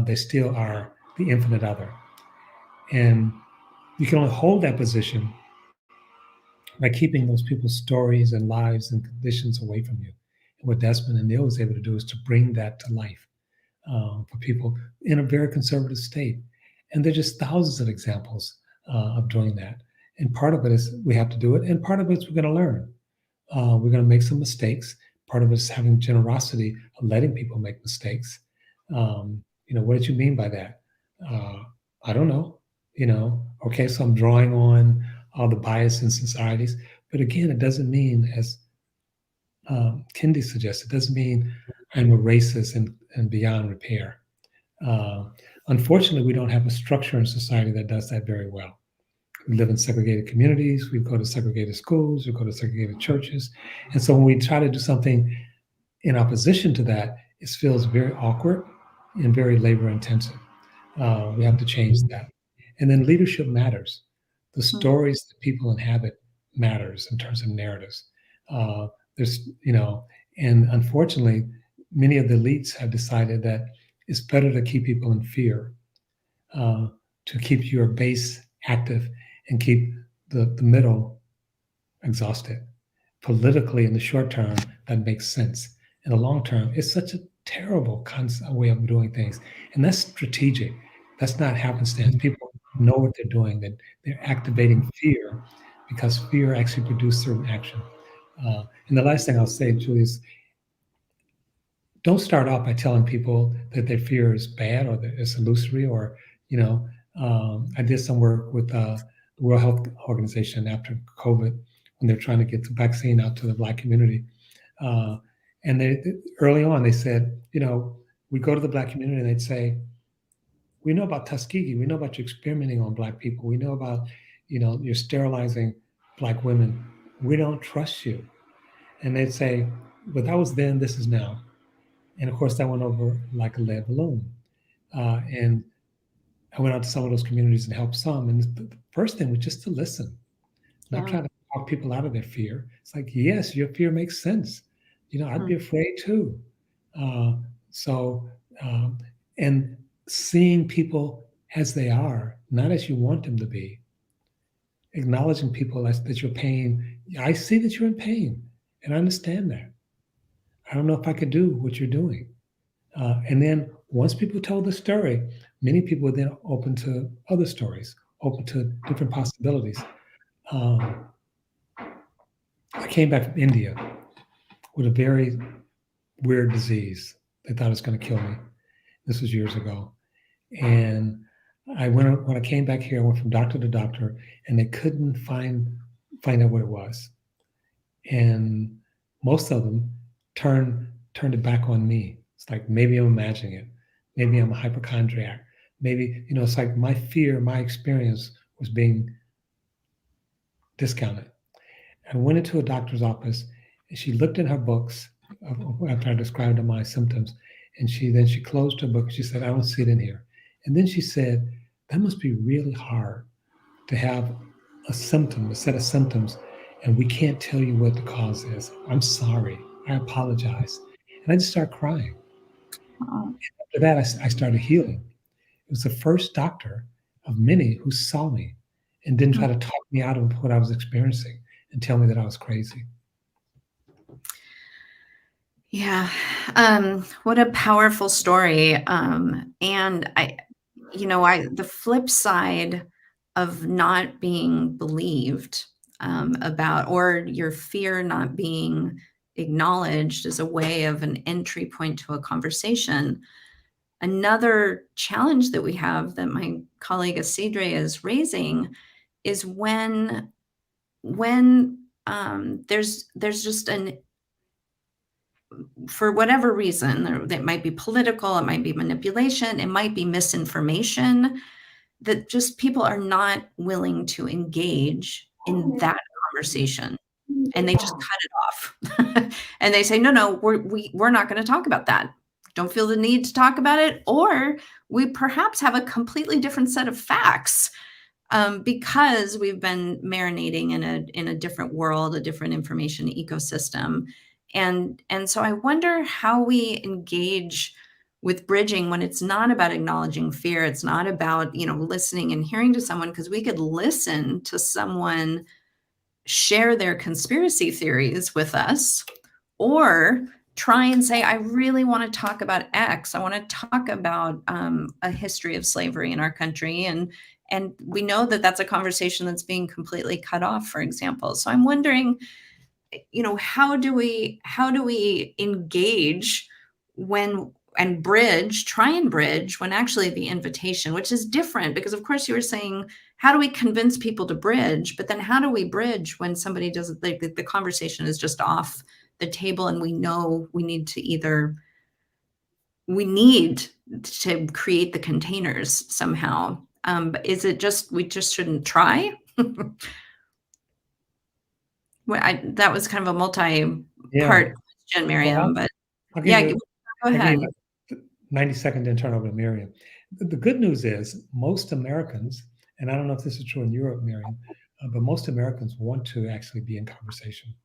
They still are the infinite other. And you can only hold that position by keeping those people's stories and lives and conditions away from you. And what Desmond and Neil was able to do is to bring that to life for people in a very conservative state. And there are just thousands of examples of doing that. And part of it is we have to do it, and part of it is we're going to learn. We're going to make some mistakes. Part of it is having generosity of letting people make mistakes. What did you mean by that? I don't know. Okay, so I'm drawing on all the bias in societies. But again, it doesn't mean, as Kendi suggests, it doesn't mean I'm a racist and beyond repair. Unfortunately, we don't have a structure in society that does that very well. We live in segregated communities, we go to segregated schools, we go to segregated churches. And so when we try to do something in opposition to that, it feels very awkward and very labor intensive. We have to change that. And then leadership matters. The stories that people inhabit matters in terms of narratives. And unfortunately, many of the elites have decided that it's better to keep people in fear, to keep your base active and keep the middle exhausted. Politically, in the short term, that makes sense. In the long term, it's such a terrible way of doing things. And that's strategic. That's not happenstance. People know what they're doing, that they're activating fear because fear actually produces certain action. And the last thing I'll say, Julie, is don't start off by telling people that their fear is bad or that it's illusory or, I did some work with the World Health Organization after COVID when they're trying to get the vaccine out to the Black community. And they early on, they said, we go to the Black community and they'd say, we know about Tuskegee. We know about you experimenting on Black people. We know about, you're sterilizing Black women. We don't trust you. And they'd say, but that was then, this is now. And of course, that went over like a lead balloon. And I went out to some of those communities and helped some. And the first thing was just to listen, not Yeah. try to talk people out of their fear. It's like, yes, your fear makes sense. I'd be afraid too. Uh, so, and seeing people as they are, not as you want them to be, acknowledging people that you're pain. I see that you're in pain, and I understand that. I don't know if I could do what you're doing. And then once people told the story, many people were then open to other stories, open to different possibilities. Um, I came back from India with a very weird disease. They thought it was going to kill me. This was years ago. And when I came back here, I went from doctor to doctor, and they couldn't find out what it was. And most of them turned it back on me. It's like, maybe I'm imagining it. Maybe I'm a hypochondriac. Maybe, it's like my fear, my experience was being discounted. I went into a doctor's office, and she looked in her books after I described my symptoms, and she closed her book and she said, I don't see it in here. And then she said, that must be really hard to have a set of symptoms, and we can't tell you what the cause is. I'm sorry. I apologize. And I just started crying. Oh. After that, I started healing. It was the first doctor of many who saw me and didn't try to talk me out of what I was experiencing and tell me that I was crazy. Yeah. What a powerful story. And the flip side of not being believed about, or your fear not being acknowledged as a way of an entry point to a conversation. Another challenge that we have that my colleague Isidre is raising is when there's just for whatever reason, that might be political, it might be manipulation, it might be misinformation, that just people are not willing to engage in that conversation, and they just cut it off. And they say, no, we're not going to talk about that. Don't feel the need to talk about it. Or we perhaps have a completely different set of facts, because we've been marinating in a different world, a different information ecosystem. And so I wonder how we engage with bridging when it's not about acknowledging fear. It's not about, listening and hearing to someone, because we could listen to someone share their conspiracy theories with us, or try and say, I really want to talk about X. I want to talk about a history of slavery in our country. And we know that that's a conversation that's being completely cut off, for example. So I'm wondering, how do we engage and try and bridge when actually the invitation, which is different, because of course you were saying, how do we convince people to bridge? But then how do we bridge when somebody doesn't, the conversation is just off the table, and we know we need to create the containers somehow. But is it just, we just shouldn't try? Well, that was kind of a multi-part question, Miriam, but yeah, go ahead. 90-second, then turn over to Miriam. The good news is most Americans, and I don't know if this is true in Europe, Miriam, but most Americans want to actually be in conversation.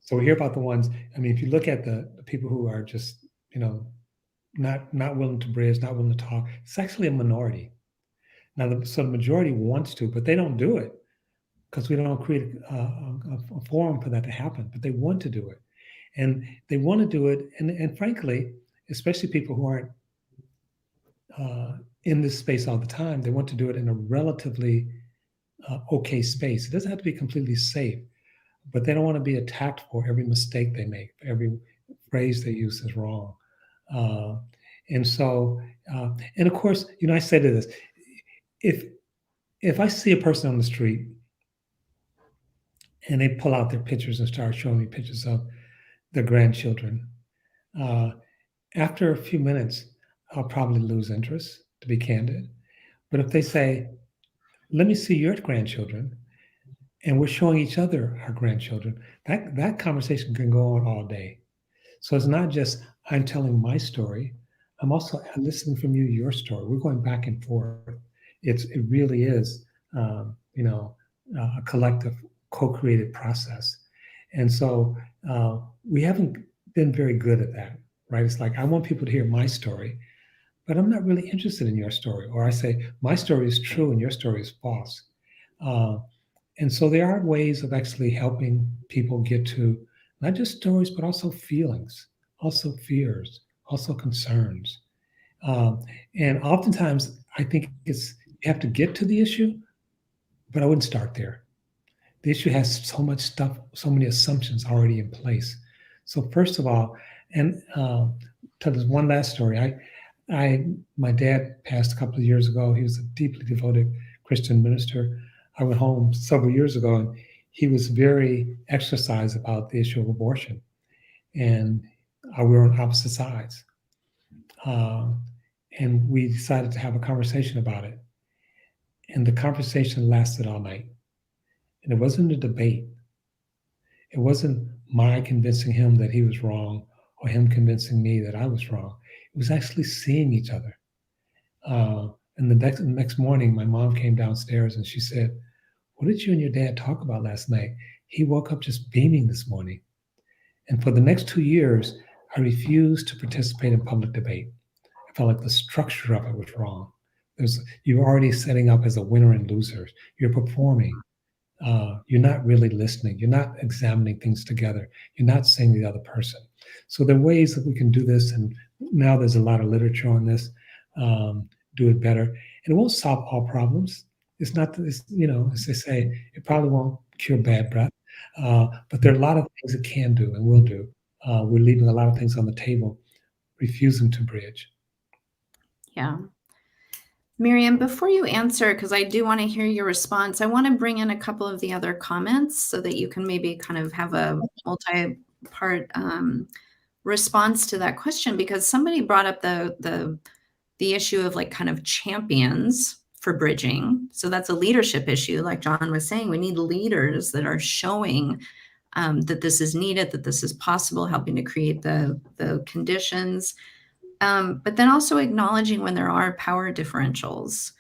So we hear about the ones, if you look at the people who are just, not willing to bridge, not willing to talk, it's actually a minority. Now, the majority wants to, but they don't do it because we don't create a forum for that to happen, but they want to do it. And they want to do it, and frankly, especially people who aren't in this space all the time, they want to do it in a relatively okay space. It doesn't have to be completely safe, but they don't want to be attacked for every mistake they make, for every phrase they use is wrong. And so, and of course, I say to this, if I see a person on the street and they pull out their pictures and start showing me pictures of their grandchildren, after a few minutes, I'll probably lose interest, to be candid. But if they say, let me see your grandchildren, and we're showing each other our grandchildren, that conversation can go on all day. So it's not just, I'm telling my story. I'm also listening from you, your story. We're going back and forth. It really is, a collective, co-created process. And so we haven't been very good at that, right? It's like I want people to hear my story, but I'm not really interested in your story. Or I say my story is true and your story is false. Uh, and so there are ways of actually helping people get to not just stories, but also feelings, also fears, also concerns. Um, and oftentimes, I think you have to get to the issue, but I wouldn't start there. The issue has so much stuff, so many assumptions already in place. So first of all, and tell this one last story. My dad passed a couple of years ago. He was a deeply devoted Christian minister. I went home several years ago, and he was very exercised about the issue of abortion, and we were on opposite sides. Uh, and we decided to have a conversation about it. And the conversation lasted all night. And it wasn't a debate. It wasn't my convincing him that he was wrong or him convincing me that I was wrong. It was actually seeing each other. And the next morning, my mom came downstairs and she said, "What did you and your dad talk about last night? He woke up just beaming this morning." And for the next 2 years, I refused to participate in public debate. I felt like the structure of it was wrong. You're already setting up as a winner and loser. You're performing. You're not really listening. You're not examining things together. You're not seeing the other person. So there are ways that we can do this, and now there's a lot of literature on this. Do it better, and it won't solve all problems. It's not, as they say, it probably won't cure bad breath, but there are a lot of things it can do and will do. We're leaving a lot of things on the table, refusing to bridge. Yeah. Miriam, before you answer, because I do want to hear your response, I want to bring in a couple of the other comments so that you can maybe kind of have a multi-part response to that question, because somebody brought up the issue of like kind of champions for bridging. So that's a leadership issue. Like John was saying, we need leaders that are showing that this is needed, that this is possible, helping to create the conditions. But then also acknowledging when there are power differentials,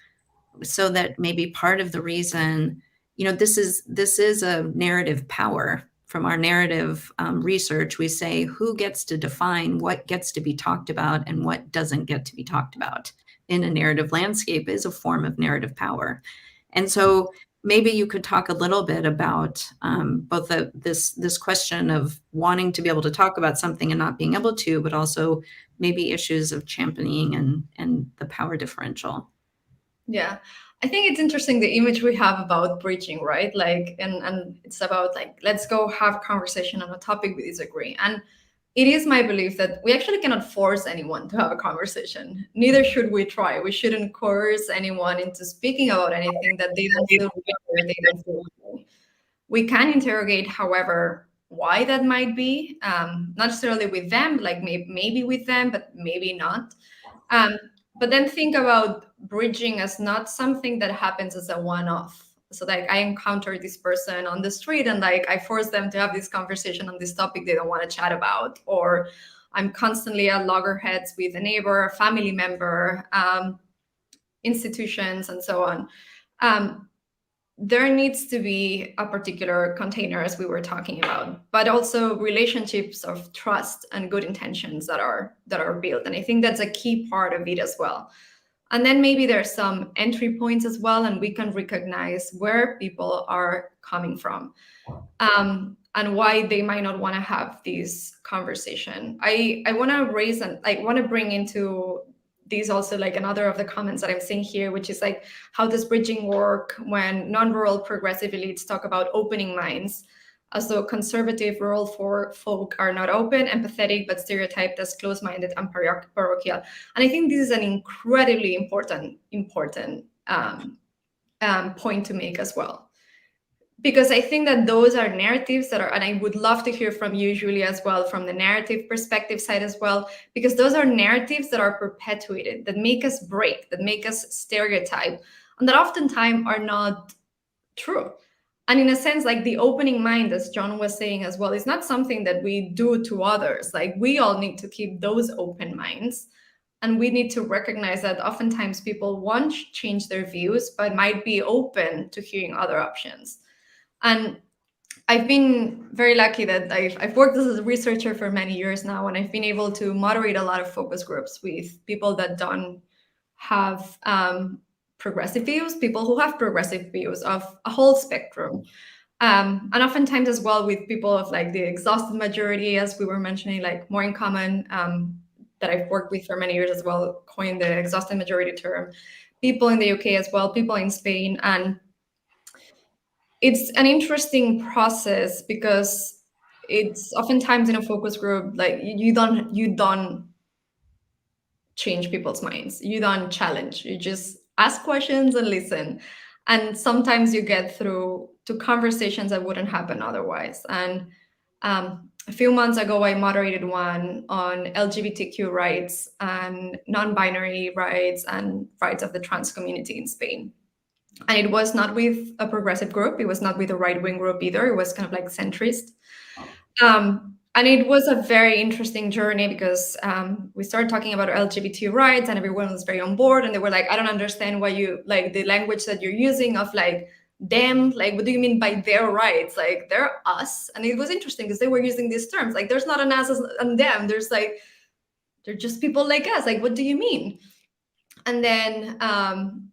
so that maybe part of the reason, this is a narrative power. From our narrative research, we say who gets to define what gets to be talked about and what doesn't get to be talked about in a narrative landscape is a form of narrative power. And so maybe you could talk a little bit about both this question of wanting to be able to talk about something and not being able to, but also maybe issues of championing and the power differential. Yeah, I think it's interesting the image we have about bridging, right? Like, and it's about like, let's go have conversation on a topic we disagree. And it is my belief that we actually cannot force anyone to have a conversation. Neither should we try. We shouldn't coerce anyone into speaking about anything that they don't feel right or they don't feel okay. We can interrogate, however, why that might be, not necessarily with them, like maybe with them, but maybe not. But then think about bridging as not something that happens as a one-off. So like I encounter this person on the street and like I force them to have this conversation on this topic they don't want to chat about, or I'm constantly at loggerheads with a neighbor, a family member, institutions, and so on. There needs to be a particular container, as we were talking about, but also relationships of trust and good intentions that are built. And I think that's a key part of it as well. And then maybe there's some entry points as well, and we can recognize where people are coming from and why they might not want to have this conversation. I want to raise and I want to bring into these also like another of the comments that I'm seeing here, which is like, how does bridging work when non-rural progressive elites talk about opening minds, as though conservative rural folk are not open, empathetic, but stereotyped as close-minded and parochial. And I think this is an incredibly important point to make as well. Because I think that those are narratives that are, and I would love to hear from you, Julie, as well, from the narrative perspective side as well, because those are narratives that are perpetuated, that make us break, that make us stereotype, and that oftentimes are not true. And in a sense, like the opening mind, as John was saying as well, is not something that we do to others. Like we all need to keep those open minds. And we need to recognize that oftentimes people won't change their views, but might be open to hearing other options. And I've been very lucky that I've worked as a researcher for many years now, and I've been able to moderate a lot of focus groups with people that don't have progressive views, people who have progressive views of a whole spectrum. And oftentimes as well with people of like the exhausted majority, as we were mentioning, like more in common, that I've worked with for many years as well, coined the exhausted majority term, people in the UK as well, people in Spain. And it's an interesting process because it's oftentimes in a focus group, like you don't change people's minds. You don't challenge. You just ask questions and listen. And sometimes you get through to conversations that wouldn't happen otherwise. And a few months ago, I moderated one on LGBTQ rights and non-binary rights and rights of the trans community in Spain. And it was not with a progressive group. It was not with a right-wing group either. It was kind of like centrist. And it was a very interesting journey because we started talking about LGBT rights and everyone was very on board. And they were like, I don't understand why you, like the language that you're using of like them, like, what do you mean by their rights? Like they're us. And it was interesting because they were using these terms. Like there's not an us and them. There's like, they're just people like us. Like, what do you mean? And then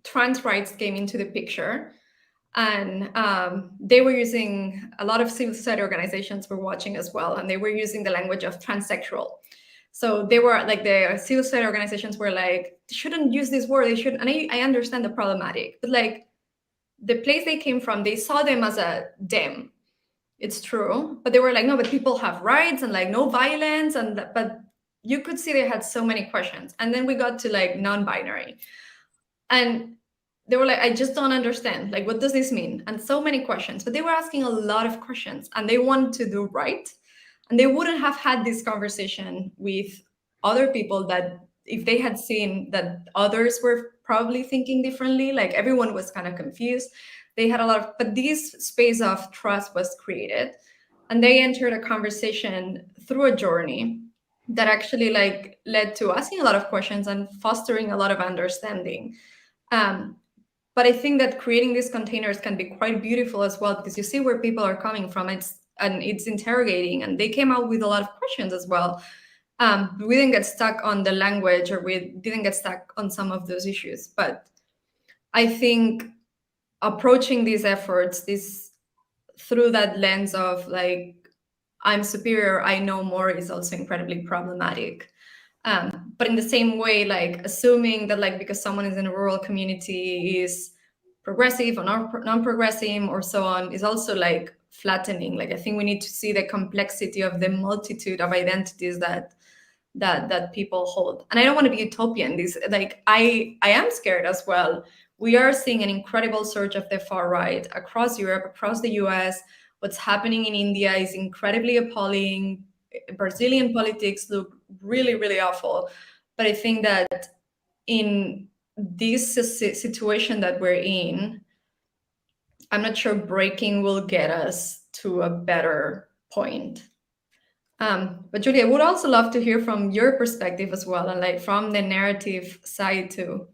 trans rights came into the picture. And they were using, a lot of civil society organizations were watching as well, and they were using the language of transsexual. So they were like, the civil society organizations were like, they shouldn't use this word, they shouldn't. And I understand the problematic, but like the place they came from, they saw them as a them. It's true, but they were like, no, but people have rights and like no violence. And but you could see they had so many questions. And then we got to like non-binary. And they were like, I just don't understand. Like, what does this mean? And so many questions, but they were asking a lot of questions and they wanted to do right. And they wouldn't have had this conversation with other people that if they had seen that others were probably thinking differently, like everyone was kind of confused. They had a lot of, but this space of trust was created and they entered a conversation through a journey that actually like led to asking a lot of questions and fostering a lot of understanding. But I think that creating these containers can be quite beautiful as well, because you see where people are coming from. It's interrogating, and they came out with a lot of questions as well. We didn't get stuck on the language, or we didn't get stuck on some of those issues. But I think approaching these efforts, through that lens of like, I'm superior, I know more, is also incredibly problematic. But in the same way, like assuming that like because someone is in a rural community is progressive or non-progressive or so on is also like flattening. Like I think we need to see the complexity of the multitude of identities that people hold. And I don't want to be utopian. This like I am scared as well. We are seeing an incredible surge of the far right across Europe, across the US. What's happening in India is incredibly appalling. Brazilian politics look really, really awful. But I think that in this situation that we're in, I'm not sure breaking will get us to a better point. But Julie, I would also love to hear from your perspective as well, and like from the narrative side too.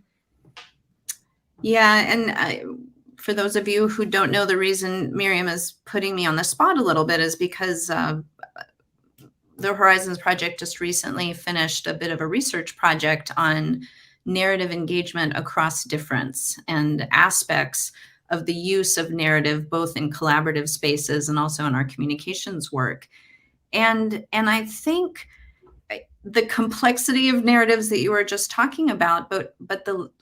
Yeah, and for those of you who don't know, the reason Miriam is putting me on the spot a little bit is because the Horizons Project just recently finished a bit of a research project on narrative engagement across difference and aspects of the use of narrative, both in collaborative spaces and also in our communications work. And I think the complexity of narratives that you were just talking about, but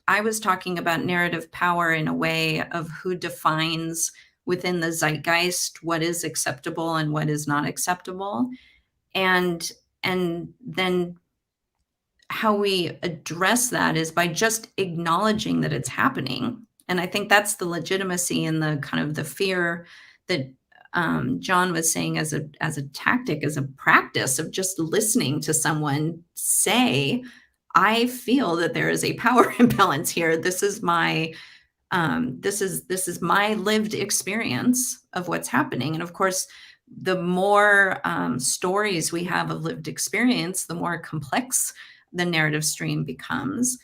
I was talking about narrative power in a way of who defines within the zeitgeist what is acceptable and what is not acceptable. And then how we address that is by just acknowledging that it's happening. And I think that's the legitimacy and the kind of the fear that John was saying as a tactic, as a practice of just listening to someone say, I feel that there is a power imbalance here. This is my This is my lived experience of what's happening. And of course, the more stories we have of lived experience, the more complex the narrative stream becomes.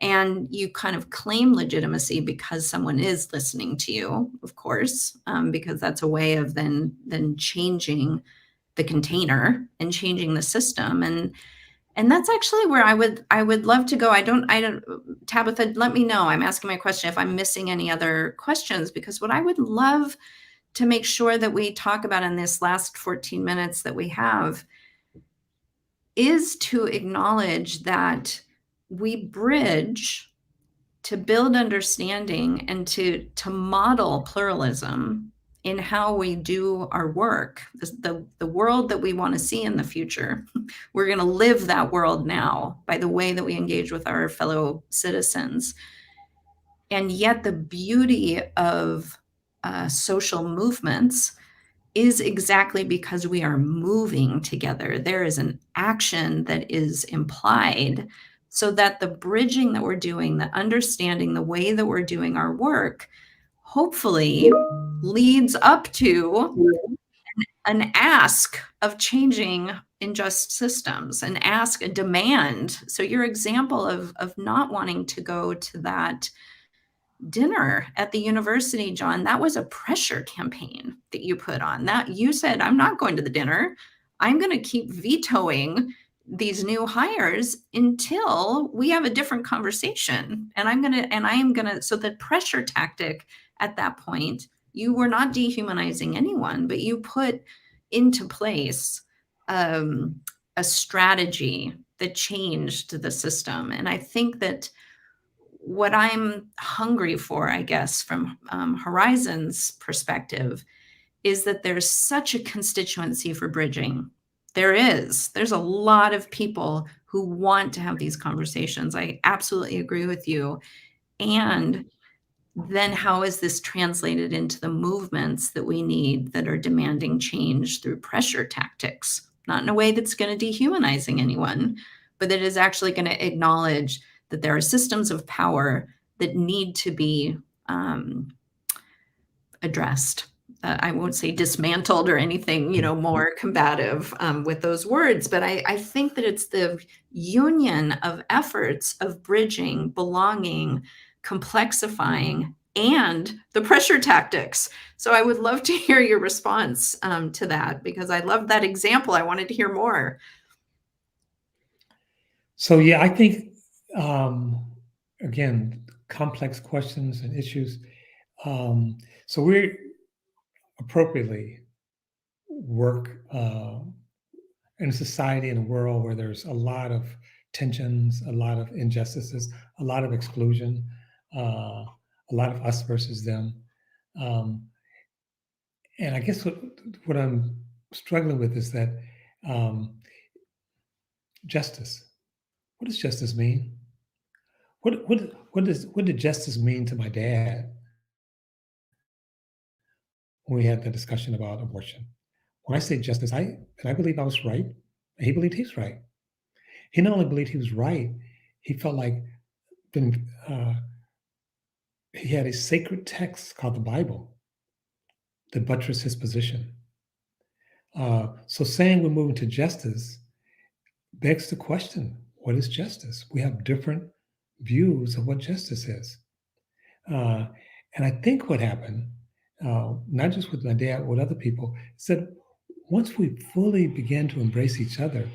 And you kind of claim legitimacy because someone is listening to you, of course, because that's a way of then changing the container and changing the system. And that's actually where I would love to go. I don't, Tabitha, let me know. I'm asking my question if I'm missing any other questions, because what I would love to make sure that we talk about in this last 14 minutes that we have is to acknowledge that we bridge to build understanding and to model pluralism in how we do our work. The world that we want to see in the future, we're going to live that world now by the way that we engage with our fellow citizens. And yet the beauty of social movements is exactly because we are moving together. There is an action that is implied, so that the bridging that we're doing, the understanding, the way that we're doing our work, hopefully leads up to an ask of changing unjust systems, an ask, a demand. So your example of not wanting to go to that dinner at the university, John, that was a pressure campaign that you put on. That you said, I'm not going to the dinner. I'm going to keep vetoing these new hires until we have a different conversation. And I am going to, so the pressure tactic at that point, you were not dehumanizing anyone, but you put into place a strategy that changed the system. And I think that what I'm hungry for, I guess, from Horizon's perspective, is that there's such a constituency for bridging. There's a lot of people who want to have these conversations. I absolutely agree with you. And then how is this translated into the movements that we need that are demanding change through pressure tactics? Not in a way that's going to dehumanizing anyone, but that is actually going to acknowledge that there are systems of power that need to be addressed. I won't say dismantled or anything, more combative with those words, but I think that it's the union of efforts of bridging, belonging, complexifying, and the pressure tactics. So I would love to hear your response to that, because I loved that example. I wanted to hear more. So yeah, I think again, complex questions and issues. So we appropriately work in a society, in a world where there's a lot of tensions, a lot of injustices, a lot of exclusion, a lot of us versus them. And I guess what I'm struggling with is that justice. What does justice mean? What did justice mean to my dad when we had the discussion about abortion? When I say justice, I believe I was right, and he believed he's right. He not only believed he was right, he felt like he had a sacred text called the Bible that buttressed his position. So saying we're moving to justice begs the question, what is justice? We have different views of what justice is. And I think what happened, not just with my dad, but with other people, is that once we fully began to embrace each other,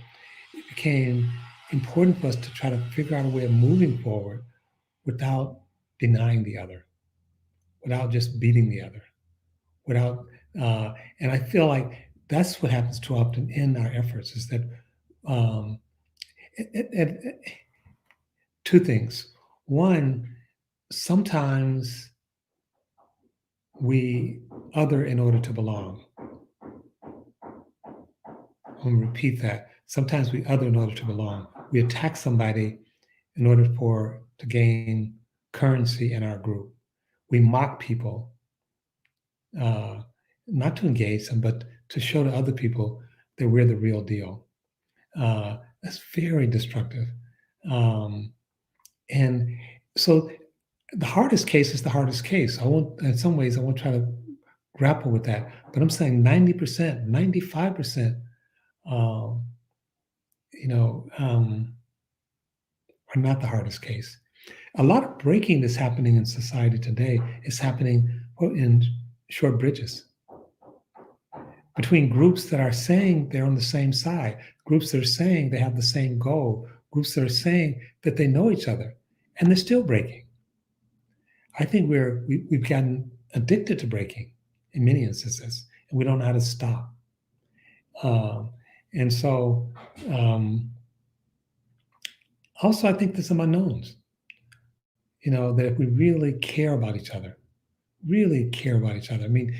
it became important for us to try to figure out a way of moving forward without denying the other, without just beating the other, and I feel like that's what happens too often in our efforts, is that two things. One, sometimes we other in order to belong. I'm going to repeat that. Sometimes we other in order to belong. We attack somebody in order to gain currency in our group. We mock people, not to engage them, but to show to other people that we're the real deal. That's very destructive. And so the hardest case is the hardest case. In some ways, I won't try to grapple with that, but I'm saying 90%, 95%, um, are not the hardest case. A lot of breaking that's happening in society today is happening in short bridges between groups that are saying they're on the same side, groups that are saying they have the same goal, groups that are saying that they know each other, and they're still breaking. I think we've gotten addicted to breaking in many instances, and we don't know how to stop. And so, also, I think there's some unknowns. That if we really care about each other, I mean,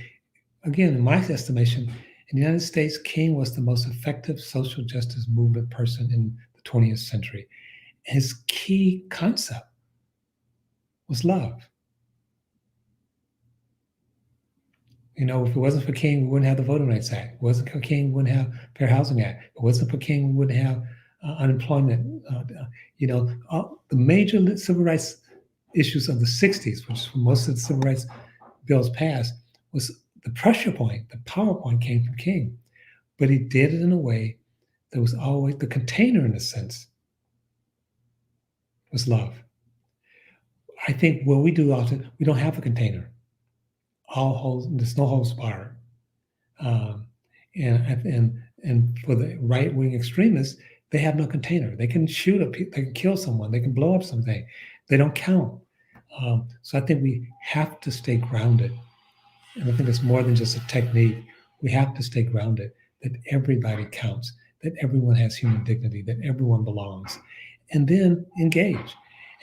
again, in my estimation, in the United States, King was the most effective social justice movement person in the 20th century. His key concept was love. If it wasn't for King, we wouldn't have the Voting Rights Act. If it wasn't for King, we wouldn't have Fair Housing Act. If it wasn't for King, we wouldn't have unemployment. The major civil rights issues of the 60s, which is when most of the civil rights bills passed, was the pressure point, the power point came from King. But he did it in a way that was always the container, in a sense, was love. I think what we do often, we don't have a container. There's no holds barred. And for the right-wing extremists, they have no container. They can shoot they can kill someone, they can blow up something. They don't count. So I think we have to stay grounded. And I think it's more than just a technique. We have to stay grounded, that everybody counts, that everyone has human dignity, that everyone belongs, and then engage.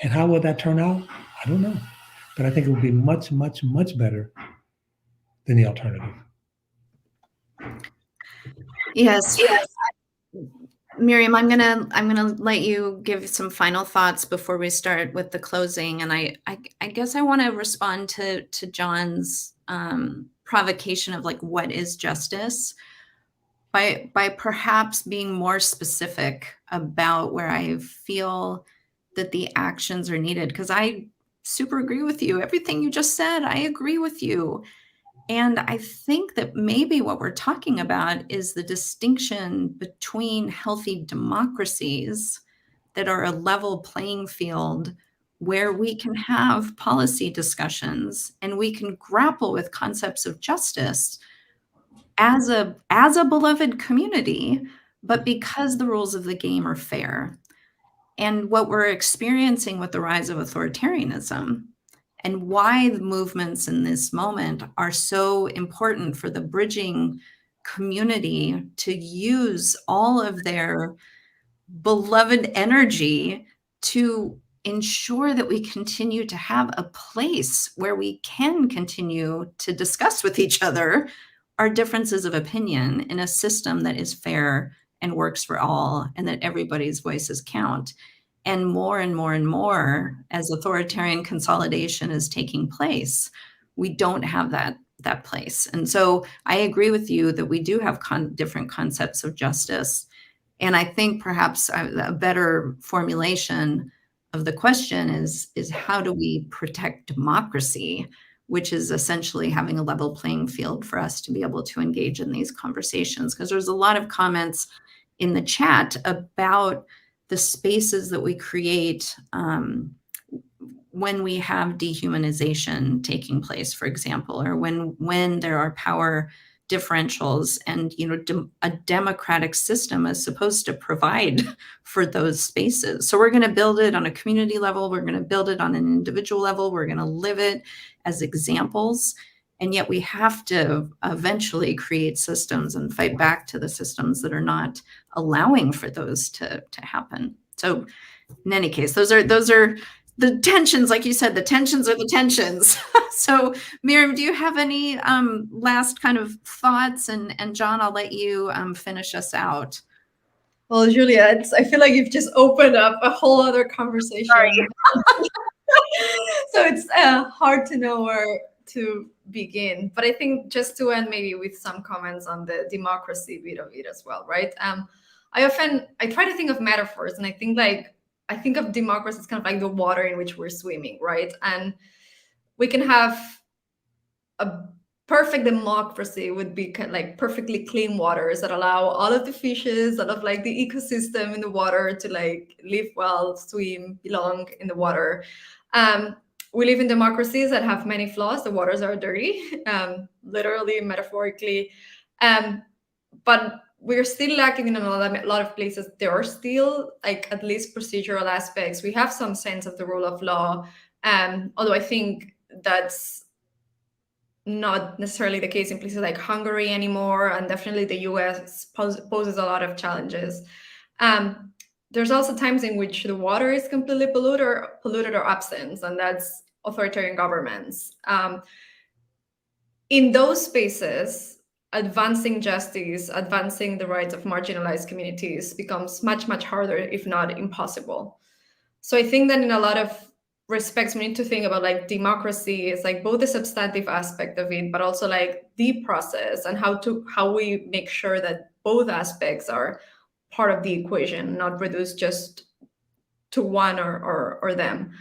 And how will that turn out? I don't know. But I think it will be much, much, much better than the alternative. Yes. Miriam, I'm gonna let you give some final thoughts before we start with the closing. And I guess I want to respond to John's provocation of like, what is justice, by perhaps being more specific about where I feel that the actions are needed. Because I super agree with you. Everything you just said, I agree with you. And I think that maybe what we're talking about is the distinction between healthy democracies that are a level playing field where we can have policy discussions and we can grapple with concepts of justice as a beloved community, but because the rules of the game are fair. And what we're experiencing with the rise of authoritarianism, and why the movements in this moment are so important for the bridging community to use all of their beloved energy to ensure that we continue to have a place where we can continue to discuss with each other our differences of opinion in a system that is fair and works for all, and that everybody's voices count. And more and more and more, as authoritarian consolidation is taking place, we don't have that place. And so I agree with you that we do have different concepts of justice. And I think perhaps a better formulation of the question is how do we protect democracy, which is essentially having a level playing field for us to be able to engage in these conversations. Because there's a lot of comments in the chat about the spaces that we create when we have dehumanization taking place, for example, or when there are power differentials, and a democratic system is supposed to provide for those spaces. So we're going to build it on a community level, we're going to build it on an individual level, we're going to live it as examples, and yet we have to eventually create systems and fight back to the systems that are not allowing for those to happen. So in any case, those are the tensions, like you said, the tensions are the tensions. So Miriam, do you have any last kind of thoughts? And John, I'll let you finish us out. Well, Julia, I feel like you've just opened up a whole other conversation. Sorry. So it's hard to know where to begin. But I think just to end maybe with some comments on the democracy bit of it as well, right? I try to think of metaphors, and I think like I think of democracy as kind of like the water in which we're swimming, right? And we can have a perfect democracy would be kind of like perfectly clean waters that allow all of the fishes, all of like the ecosystem in the water to like live well, swim, belong in the water. We live in democracies that have many flaws. The waters are dirty, literally, metaphorically. But we're still lacking in a lot of places. There are still like at least procedural aspects. We have some sense of the rule of law. Although I think that's not necessarily the case in places like Hungary anymore, and definitely the US poses a lot of challenges. There's also times in which the water is completely polluted or absent, and that's authoritarian governments. In those spaces, advancing justice, advancing the rights of marginalized communities becomes much, much harder, if not impossible. So I think that in a lot of respects, we need to think about like democracy is like both the substantive aspect of it, but also like the process and how we make sure that both aspects are part of the equation, not reduced just to one or them.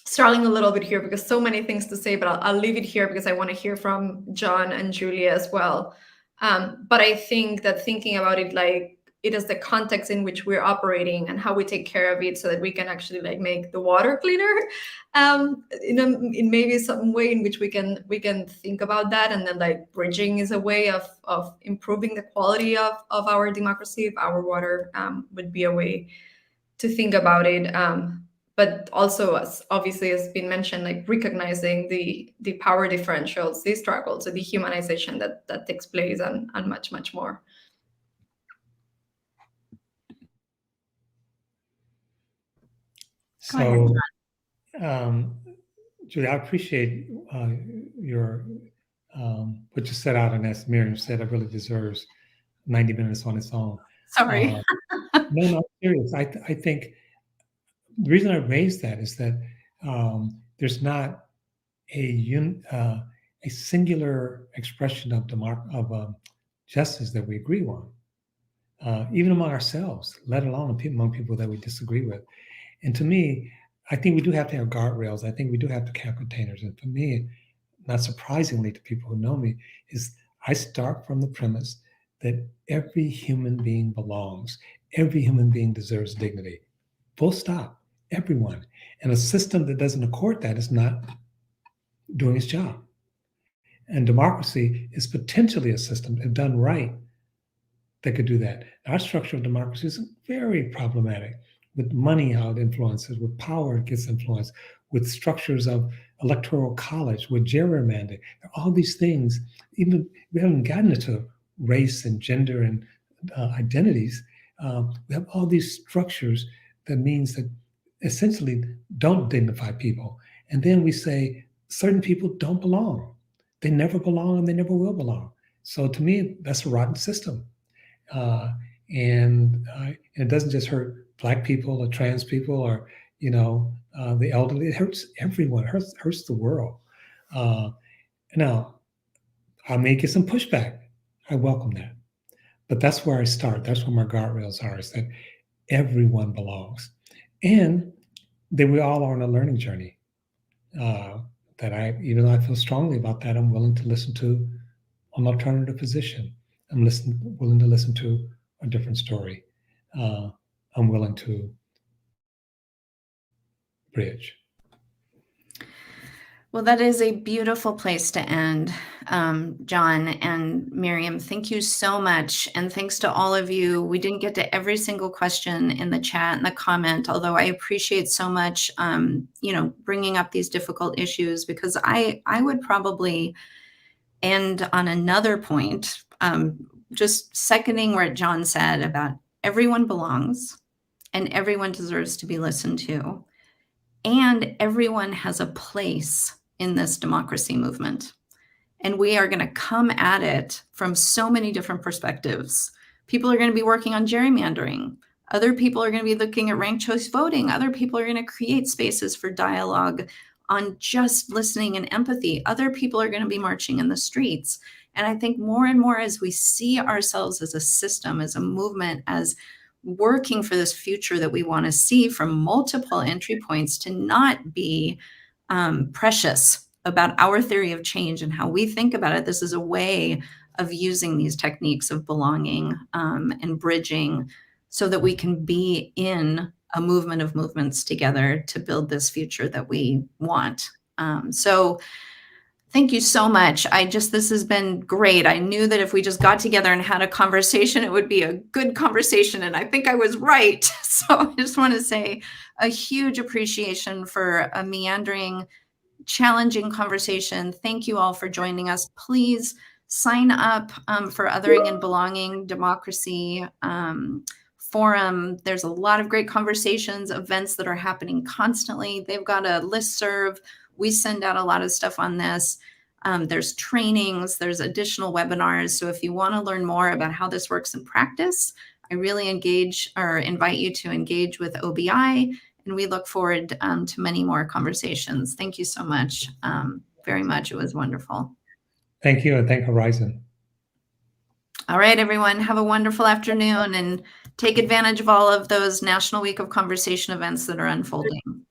Struggling a little bit here because so many things to say, but I'll leave it here because I want to hear from John and Julia as well. But I think that thinking about it like it is the context in which we're operating and how we take care of it so that we can actually like make the water cleaner in maybe some way in which we can think about that. And then like bridging is a way of improving the quality of our democracy. If our water would be a way to think about it. But also, as obviously has been mentioned, like recognizing the power differentials, the struggles, the dehumanization that takes place, and much, much more. So, Julie, I appreciate your what you set out, and as Miriam said, it really deserves 90 minutes on its own. Sorry. No, serious. I think the reason I raised that is that there's not a singular expression of justice that we agree on, even among ourselves, let alone among people that we disagree with. And to me, I think we do have to have guardrails. I think we do have to have containers. And for me, not surprisingly to people who know me, is I start from the premise that every human being belongs. Every human being deserves dignity. Full stop. Everyone. And a system that doesn't accord that is not doing its job. And democracy is potentially a system, if done right, that could do that. Our structure of democracy is very problematic. With money, how it influences, with power, it gets influenced, with structures of electoral college, with gerrymandering, all these things, even we haven't gotten into race and gender and identities. We have all these structures that means that essentially don't dignify people. And then we say certain people don't belong. They never belong and they never will belong. So to me, that's a rotten system. And it doesn't just hurt Black people or trans people or, the elderly. It hurts everyone. It hurts the world. Now, I may get some pushback. I welcome that. But that's where I start. That's where my guardrails are, is that everyone belongs. And that we all are on a learning journey. Even though I feel strongly about that, I'm willing to listen to an alternative position. I'm willing to listen to a different story. I'm willing to bridge. Well, that is a beautiful place to end. John and Miriam, thank you so much. And thanks to all of you. We didn't get to every single question in the chat and the comment, although I appreciate so much, bringing up these difficult issues, because I would probably end on another point, just seconding what John said about everyone belongs and everyone deserves to be listened to. And everyone has a place in this democracy movement. And we are going to come at it from so many different perspectives. People are going to be working on gerrymandering. Other people are going to be looking at ranked choice voting. Other people are going to create spaces for dialogue on just listening and empathy. Other people are going to be marching in the streets. And I think more and more as we see ourselves as a system, as a movement, as working for this future that we want to see from multiple entry points to not be precious about our theory of change and how we think about it. This is a way of using these techniques of belonging and bridging so that we can be in a movement of movements together to build this future that we want. So thank you so much. This has been great. I knew that if we just got together and had a conversation, it would be a good conversation. And I think I was right. So I just want to say a huge appreciation for a meandering, challenging conversation. Thank you all for joining us. Please sign up for Othering and Belonging Democracy Forum. There's a lot of great conversations, events that are happening constantly. They've got a listserv. We send out a lot of stuff on this. There's trainings, there's additional webinars. So if you want to learn more about how this works in practice, I really invite you to engage with OBI, and we look forward to many more conversations. Thank you so much, very much. It was wonderful. Thank you, and thank Horizon. All right, everyone, have a wonderful afternoon and take advantage of all of those National Week of Conversation events that are unfolding.